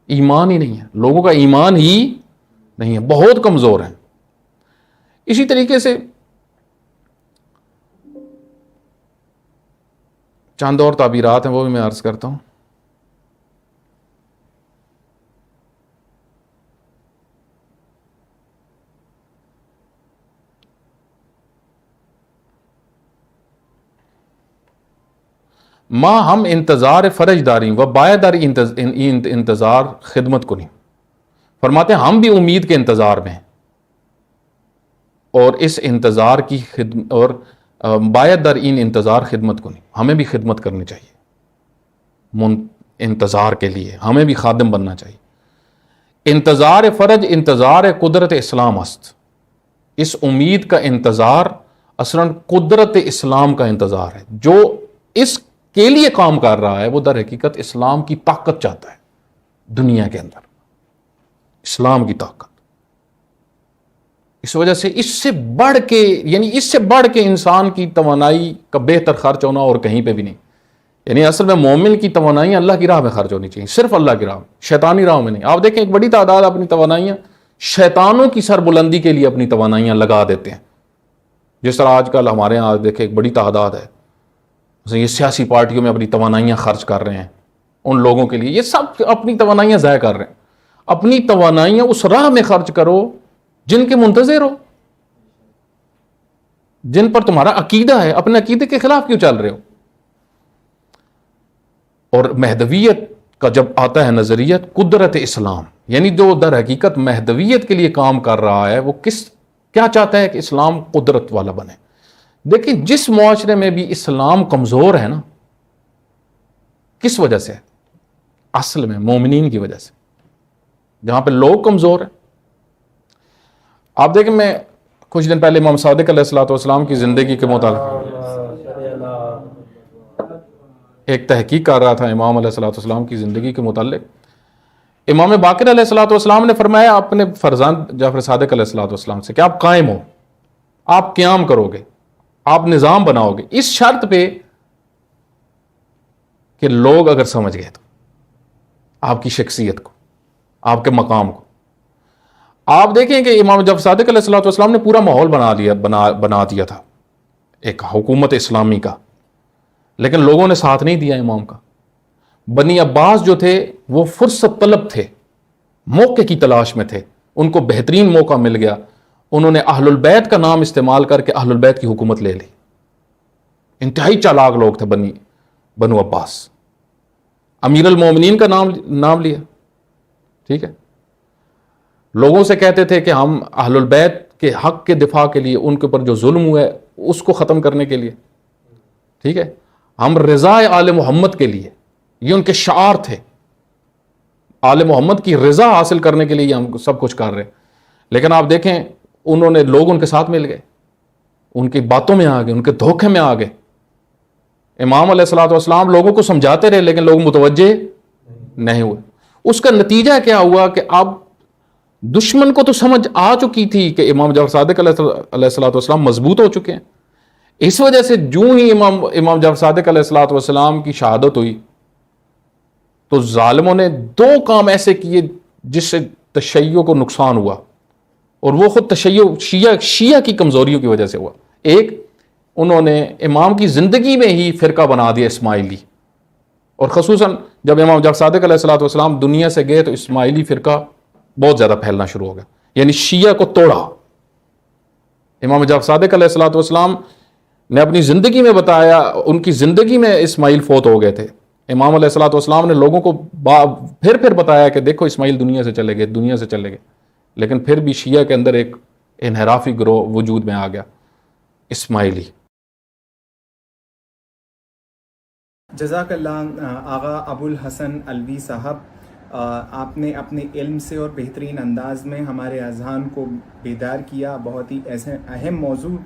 ایمان ہی نہیں ہے، لوگوں کا ایمان ہی نہیں ہے، بہت کمزور ہیں. اسی طریقے سے چند اور تعبیرات ہیں وہ بھی میں عرض کرتا ہوں. ماں ہم انتظار فرج داری و باید در انتظار خدمت کنی. فرماتے ہیں ہم بھی امید کے انتظار میں ہیں اور اس انتظار کی خدمت اور باید در این انتظار خدمت کنی، ہمیں بھی خدمت کرنی چاہیے. انتظار کے لیے ہمیں بھی خادم بننا چاہیے. انتظار فرج انتظار قدرت اسلام است. اس امید کا انتظار اصلاً قدرت اسلام کا انتظار ہے. جو اس کے لیے کام کر رہا ہے وہ در حقیقت اسلام کی طاقت چاہتا ہے دنیا کے اندر، اسلام کی طاقت. اس وجہ سے اس سے بڑھ کے انسان کی توانائی کا بہتر خرچ ہونا اور کہیں پہ بھی نہیں. یعنی اصل میں مومن کی توانائیاں اللہ کی راہ میں خرچ ہونی چاہیے، صرف اللہ کی راہ میں، شیطانی راہ میں نہیں. آپ دیکھیں ایک بڑی تعداد اپنی توانائیاں شیطانوں کی سربلندی کے لیے اپنی توانائیاں لگا دیتے ہیں. جس طرح آج کل ہمارے یہاں دیکھیں ایک بڑی تعداد ہے یہ سیاسی پارٹیوں میں اپنی توانائیاں خرچ کر رہے ہیں ان لوگوں کے لیے. یہ سب اپنی توانائیاں ضائع کر رہے ہیں. اپنی توانائیاں اس راہ میں خرچ کرو جن کے منتظر ہو، جن پر تمہارا عقیدہ ہے. اپنے عقیدے کے خلاف کیوں چل رہے ہو؟ اور مہدویت کا جب آتا ہے نظریت قدرت اسلام، یعنی جو در حقیقت مہدویت کے لیے کام کر رہا ہے وہ کیا چاہتا ہے کہ اسلام قدرت والا بنے. دیکھیں جس معاشرے میں بھی اسلام کمزور ہے نا، کس وجہ سے ہے؟ اصل میں مومنین کی وجہ سے. جہاں پہ لوگ کمزور ہیں، آپ دیکھیں میں کچھ دن پہلے امام صادق علیہ الصلوۃ والسلام کی زندگی کے متعلق ایک تحقیق کر رہا تھا امام علیہ الصلوۃ والسلام کی زندگی کے متعلق. امام باقر علیہ الصلوۃ والسلام نے فرمایا اپنے فرزند جعفر صادق علیہ الصلوۃ والسلام سے کہ آپ قائم ہو، آپ قیام کرو گے، آپ نظام بناؤ گے، اس شرط پہ کہ لوگ اگر سمجھ گئے تو آپ کی شخصیت کو، آپ کے مقام کو. آپ دیکھیں کہ امام جعفر صادق علیہ الصلوۃ والسلام نے پورا ماحول بنا دیا تھا ایک حکومت اسلامی کا، لیکن لوگوں نے ساتھ نہیں دیا امام کا. بنی عباس جو تھے وہ فرصت طلب تھے، موقع کی تلاش میں تھے. ان کو بہترین موقع مل گیا، انہوں نے اہل البیت کا نام استعمال کر کے اہل البیت کی حکومت لے لی. انتہائی چالاک لوگ تھے بنو عباس. امیر المومنین کا نام لیا، ٹھیک ہے. لوگوں سے کہتے تھے کہ ہم اہل البیت کے حق کے دفاع کے لیے، ان کے اوپر جو ظلم ہوا ہے اس کو ختم کرنے کے لیے، ٹھیک ہے، ہم رضا آل محمد کے لیے، یہ ان کے شعار تھے، آل محمد کی رضا حاصل کرنے کے لیے ہم سب کچھ کر رہے ہیں. لیکن آپ دیکھیں لوگ ان کے ساتھ مل گئے، ان کی باتوں میں آ گئے، ان کے دھوکے میں آ گئے. امام علیہ الصلوۃ والسلام لوگوں کو سمجھاتے رہے لیکن لوگ متوجہ نہیں ہوئے. اس کا نتیجہ کیا ہوا کہ اب دشمن کو تو سمجھ آ چکی تھی کہ امام جعفر صادق علیہ الصلوۃ والسلام مضبوط ہو چکے ہیں. اس وجہ سے جو ہی امام جعفر صادق علیہ الصلوۃ والسلام کی شہادت ہوئی تو ظالموں نے دو کام ایسے کیے جس سے تشیع کو نقصان ہوا، اور وہ خود تشیع شیعہ کی کمزوریوں کی وجہ سے ہوا. ایک، انہوں نے امام کی زندگی میں ہی فرقہ بنا دیا اسماعیلی، اور خصوصاً جب امام جعفر صادق علیہ الصلوۃ والسلام دنیا سے گئے تو اسماعیلی فرقہ بہت زیادہ پھیلنا شروع ہو گیا، یعنی شیعہ کو توڑا. امام جعفر صادق علیہ الصلوۃ والسلام نے اپنی زندگی میں بتایا، ان کی زندگی میں اسماعیل فوت ہو گئے تھے. امام علیہ الصلوۃ والسلام نے لوگوں کو پھر بتایا کہ دیکھو اسماعیل دنیا سے چلے گئے، لیکن پھر بھی شیعہ کے اندر ایک انحرافی گروہ وجود میں آ گیا، اسماعیلی. جزاک اللہ آغا ابو الحسن الوی صاحب، آپ نے اپنے علم سے اور بہترین انداز میں ہمارے اذہان کو بیدار کیا. بہت ہی اہم موضوع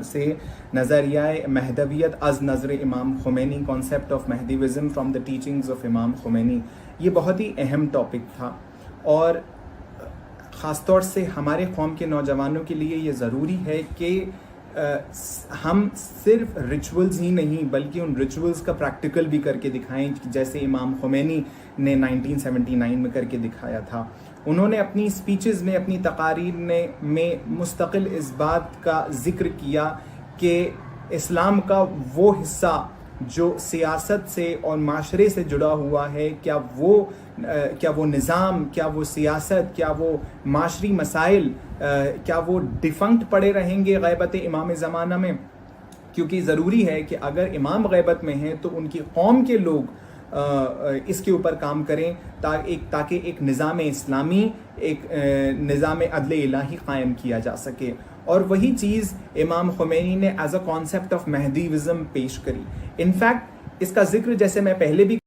سے نظریہ مہدویت از نظر امام Khomeini, concept of Mahdism from the teachings of Imam Khomeini, یہ بہت ہی اہم ٹاپک تھا. اور خاص طور سے ہمارے قوم کے نوجوانوں کے لیے یہ ضروری ہے کہ ہم صرف ریچولز ہی نہیں بلکہ ان ریچولز کا پریکٹیکل بھی کر کے دکھائیں، جیسے امام خمینی نے 1979 میں کر کے دکھایا تھا. انہوں نے اپنی سپیچز میں، اپنی تقاریر میں مستقل اس بات کا ذکر کیا کہ اسلام کا وہ حصہ جو سیاست سے اور معاشرے سے جڑا ہوا ہے، کیا وہ نظام، کیا وہ سیاست، کیا وہ معاشری مسائل، کیا وہ ڈیفنکٹ پڑے رہیں گے غیبت امام زمانہ میں؟ کیونکہ ضروری ہے کہ اگر امام غیبت میں ہیں تو ان کی قوم کے لوگ اس کے اوپر کام کریں تاکہ ایک نظام اسلامی، ایک نظام عدل الہی قائم کیا جا سکے. اور وہی چیز امام خمینی نے ایز اے کانسیپٹ آف مہدیوزم پیش کری. انفیکٹ اس کا ذکر جیسے میں پہلے بھی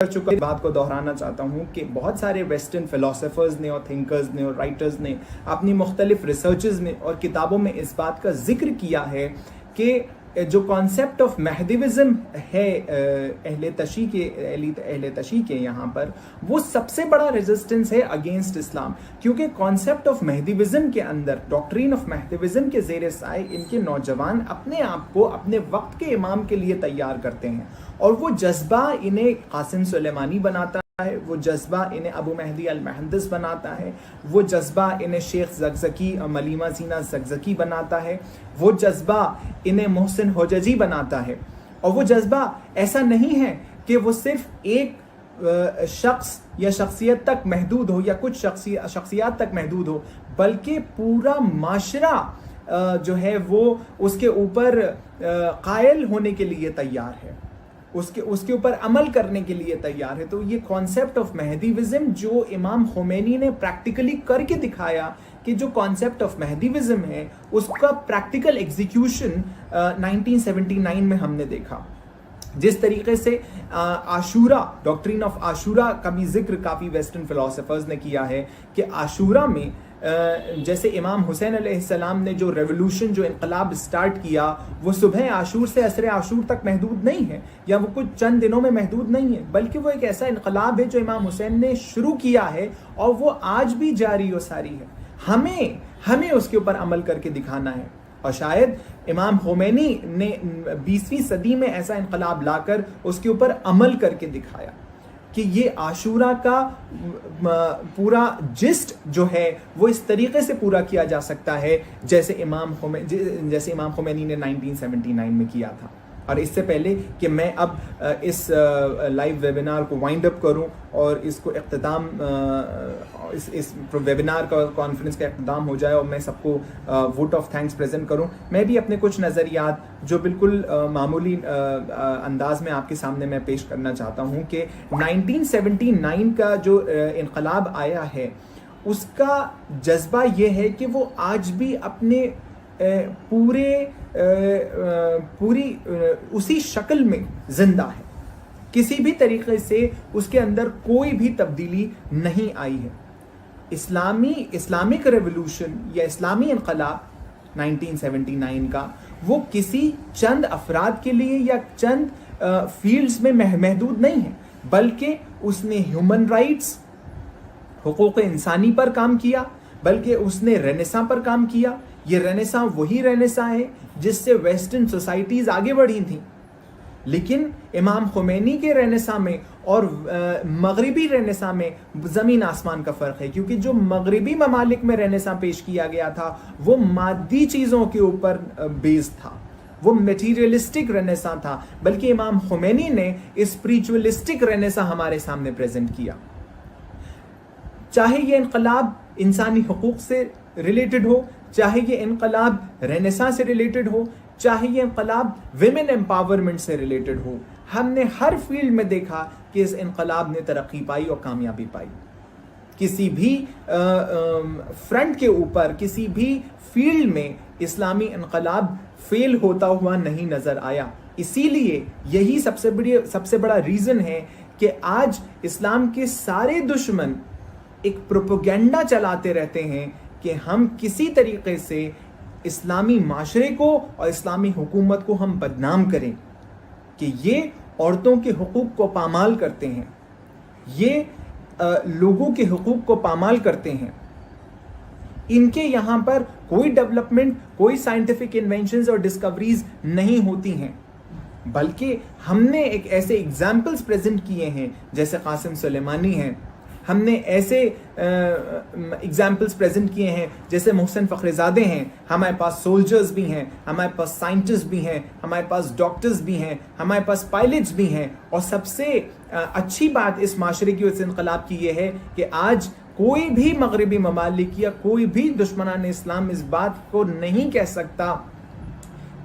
کر چکا، بات کو دہرانا چاہتا ہوں کہ بہت سارے ویسٹرن فلاسفرز نے اور تھنکرز نے اور رائٹرز نے اپنی مختلف ریسرچز میں اور کتابوں میں اس بات کا ذکر کیا ہے کہ جو کانسیپٹ آف مہدیوزم ہے اہل تشیع کے یہاں پر، وہ سب سے بڑا ریزسٹنس ہے اگینسٹ اسلام. کیونکہ کانسیپٹ آف مہدیوزم کے اندر، ڈاکٹرین آف مہدیوزم کے زیر سائے ان کے نوجوان اپنے آپ کو اپنے وقت کے امام کے لیے تیار کرتے ہیں، اور وہ جذبہ انہیں قاسم سلیمانی بناتا ہے، وہ جذبہ انہیں ابو مہدی المہندس بناتا ہے، وہ جذبہ انہیں شیخ زکزکی ملیمہ زینہ زکزکی بناتا ہے، وہ جذبہ انہیں محسن حججی بناتا ہے. اور وہ جذبہ ایسا نہیں ہے کہ وہ صرف ایک شخص یا شخصیت تک محدود ہو یا کچھ شخصیات تک محدود ہو، بلکہ پورا معاشرہ جو ہے وہ اس کے اوپر قائل ہونے کے لیے تیار ہے، اس کے اوپر عمل کرنے کے لیے تیار ہے. تو یہ کانسیپٹ آف مہدیوزم جو امام خمینی نے پریکٹیکلی کر کے دکھایا کہ جو کانسیپٹ آف مہدیوزم ہے اس کا پریکٹیکل ایگزیکیوشن 1979 میں ہم نے دیکھا. جس طریقے سے عاشورہ، ڈاکٹرین آف عاشورہ کا بھی ذکر کافی ویسٹرن فلاسفرز نے کیا ہے کہ عاشورہ میں جیسے امام حسین علیہ السلام نے جو ریولوشن، جو انقلاب سٹارٹ کیا، وہ صبح عاشور سے عصر عاشور تک محدود نہیں ہے، یا وہ کچھ چند دنوں میں محدود نہیں ہے، بلکہ وہ ایک ایسا انقلاب ہے جو امام حسین نے شروع کیا ہے اور وہ آج بھی جاری و ساری ہے. ہمیں اس کے اوپر عمل کر کے دکھانا ہے. اور شاید امام خمینی نے 20ویں صدی میں ایسا انقلاب لا کر اس کے اوپر عمل کر کے دکھایا کہ یہ عاشورہ کا پورا جسٹ جو ہے وہ اس طریقے سے پورا کیا جا سکتا ہے جیسے امام خمینی نے 1979 میں کیا تھا. اور اس سے پہلے کہ میں اب اس لائیو ویبینار کو وائنڈ اپ کروں اور اس کو اختتام، اس ویبینار کا کانفرنس کا اختتام ہو جائے اور میں سب کو ووٹ آف تھینکس پریزنٹ کروں، میں بھی اپنے کچھ نظریات جو بالکل معمولی انداز میں آپ کے سامنے میں پیش کرنا چاہتا ہوں کہ 1979 کا جو انقلاب آیا ہے اس کا جذبہ یہ ہے کہ وہ آج بھی اپنے پوری اسی شکل میں زندہ ہے. کسی بھی طریقے سے اس کے اندر کوئی بھی تبدیلی نہیں آئی ہے. اسلامک ریولوشن یا اسلامی انقلاب 1979 کا وہ کسی چند افراد کے لیے یا چند فیلڈز میں محدود نہیں ہے، بلکہ اس نے ہیومن رائٹس، حقوق انسانی پر کام کیا، بلکہ اس نے رینیساں پر کام کیا. یہ رینیساں وہی رینیساں ہے جس سے ویسٹرن سوسائٹیز آگے بڑھی تھیں، لیکن امام خمینی کے رینیساں میں اور مغربی رینیساں میں زمین آسمان کا فرق ہے. کیونکہ جو مغربی ممالک میں رینیساں پیش کیا گیا تھا وہ مادی چیزوں کے اوپر بیس تھا، وہ میٹیریلسٹک رینیساں تھا، بلکہ امام خمینی نے اسپریچولسٹک رینیساں ہمارے سامنے پریزنٹ کیا. چاہے یہ انقلاب انسانی حقوق سے ریلیٹڈ ہو، چاہے یہ انقلاب رینیساں سے ریلیٹڈ ہو، چاہے یہ انقلاب ویمن امپاورمنٹ سے ریلیٹڈ ہو، ہم نے ہر فیلڈ میں دیکھا کہ اس انقلاب نے ترقی پائی اور کامیابی پائی. کسی بھی فرنٹ کے اوپر، کسی بھی فیلڈ میں اسلامی انقلاب فیل ہوتا ہوا نہیں نظر آیا. اسی لیے یہی سب سے بڑا ریزن ہے کہ آج اسلام کے سارے دشمن ایک پروپیگنڈا چلاتے رہتے ہیں کہ ہم کسی طریقے سے اسلامی معاشرے کو اور اسلامی حکومت کو ہم بدنام کریں کہ یہ عورتوں کے حقوق کو پامال کرتے ہیں، یہ لوگوں کے حقوق کو پامال کرتے ہیں. ان کے یہاں پر کوئی ڈیولپمنٹ، کوئی سائنٹیفک انوینشنز اور ڈسکوریز نہیں ہوتی ہیں، بلکہ ہم نے ایک ایسے ایگزامپلز پریزنٹ کیے ہیں جیسے قاسم سلیمانی ہیں، ہم نے ایسے ایگزامپلز پریزنٹ کیے ہیں جیسے محسن فخرزادے ہیں. ہمارے پاس سولجرز بھی ہیں، ہمارے پاس سائنٹسٹ بھی ہیں، ہمارے پاس ڈاکٹرز بھی ہیں، ہمارے پاس پائلٹس بھی ہیں. اور سب سے اچھی بات اس معاشرے کی، اس انقلاب کی یہ ہے کہ آج کوئی بھی مغربی ممالک یا کوئی بھی دشمنان اسلام اس بات کو نہیں کہہ سکتا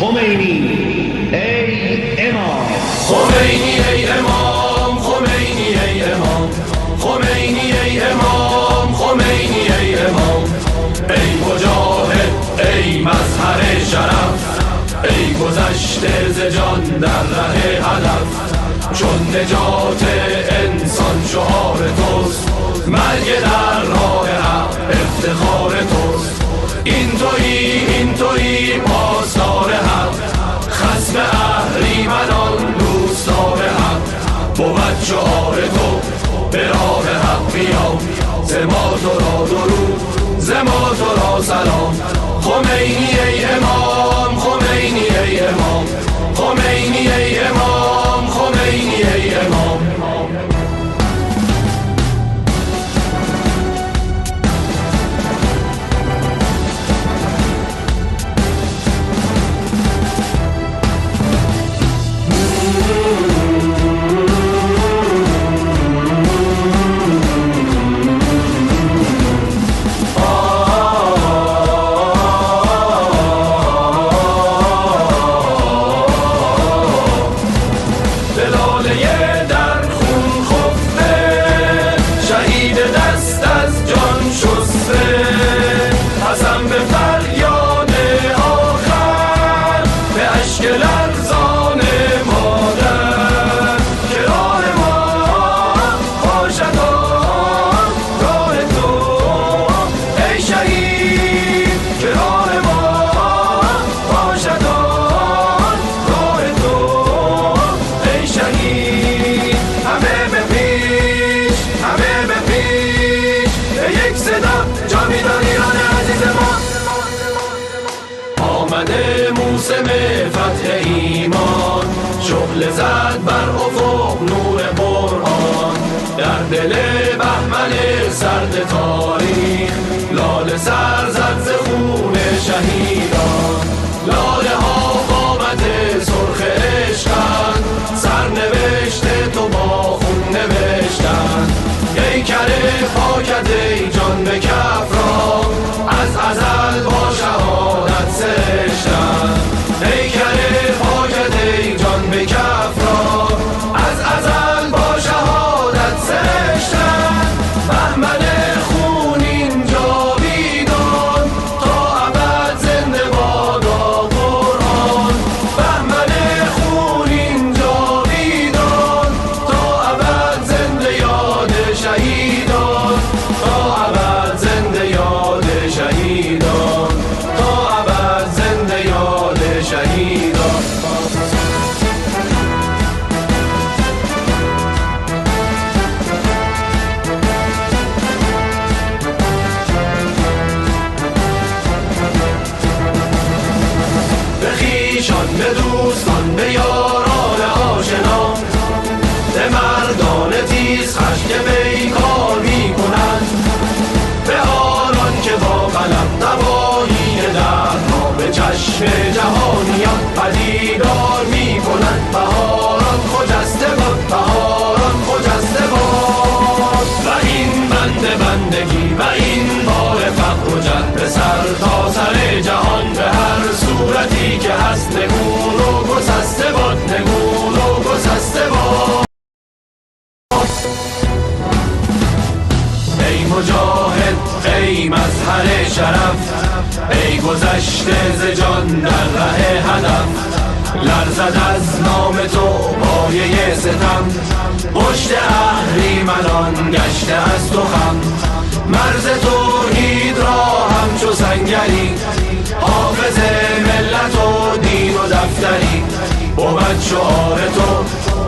Khomeini, ey imam. Khomeini, ey imam. Khomeini, ey imam. Khomeini, ey imam. Khomeini, ey imam. ey mujahid, ey mazhar sharaf, ey gozashte ze jan dar rah hadaf. chon nejat insan shuar tost, marg dar rah haq iftikhar tost. این تویی پاسدار حق، خصم اهریمنان دوستدار حق. بود شعار تو به راه حق بیام، ز ما تو را درود، ز ما تو را سلام. خمینی ای امام، خمینی ای امام، خمینی ای امام، خمینی ای امام. زد بر افق نور برهان، در دل بهمن سرد تاریخ لاله سر زد ز خون شهیدان. لاله ها قامت سرخ عشقند، سرنوشت تو با خون نوشتند. پیکر پاکت ای جان به کف را، از ازل با شهادت سرشتند. پیکر پاکت ای جان به کف را، از ازل با شهادت سرشتند. بهمن خونین جاویدان، تا ابد زنده بادا قرآن. بهمن خونین جاویدان، تا ابد زنده یاد شهیدان، تا ابد زنده تاریخی که هست نگون و گسسته باد، نگون و گسسته باد. ای مجاهد ای مظهر شرف، ای گذشته ز جان در ره هدف، لرزد از نام تو پایه ستم، پشت اهریمنان گشته از تو خم، مرز توحید را همچو سنگری، حافظ ملت و دین و دفتری، بود شعار تو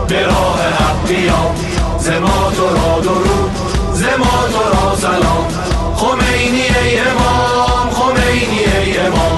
به راه حق قیام، ز ما تو را درود، ز ما تو را سلام. خمینی ای امام، خمینی ای امام.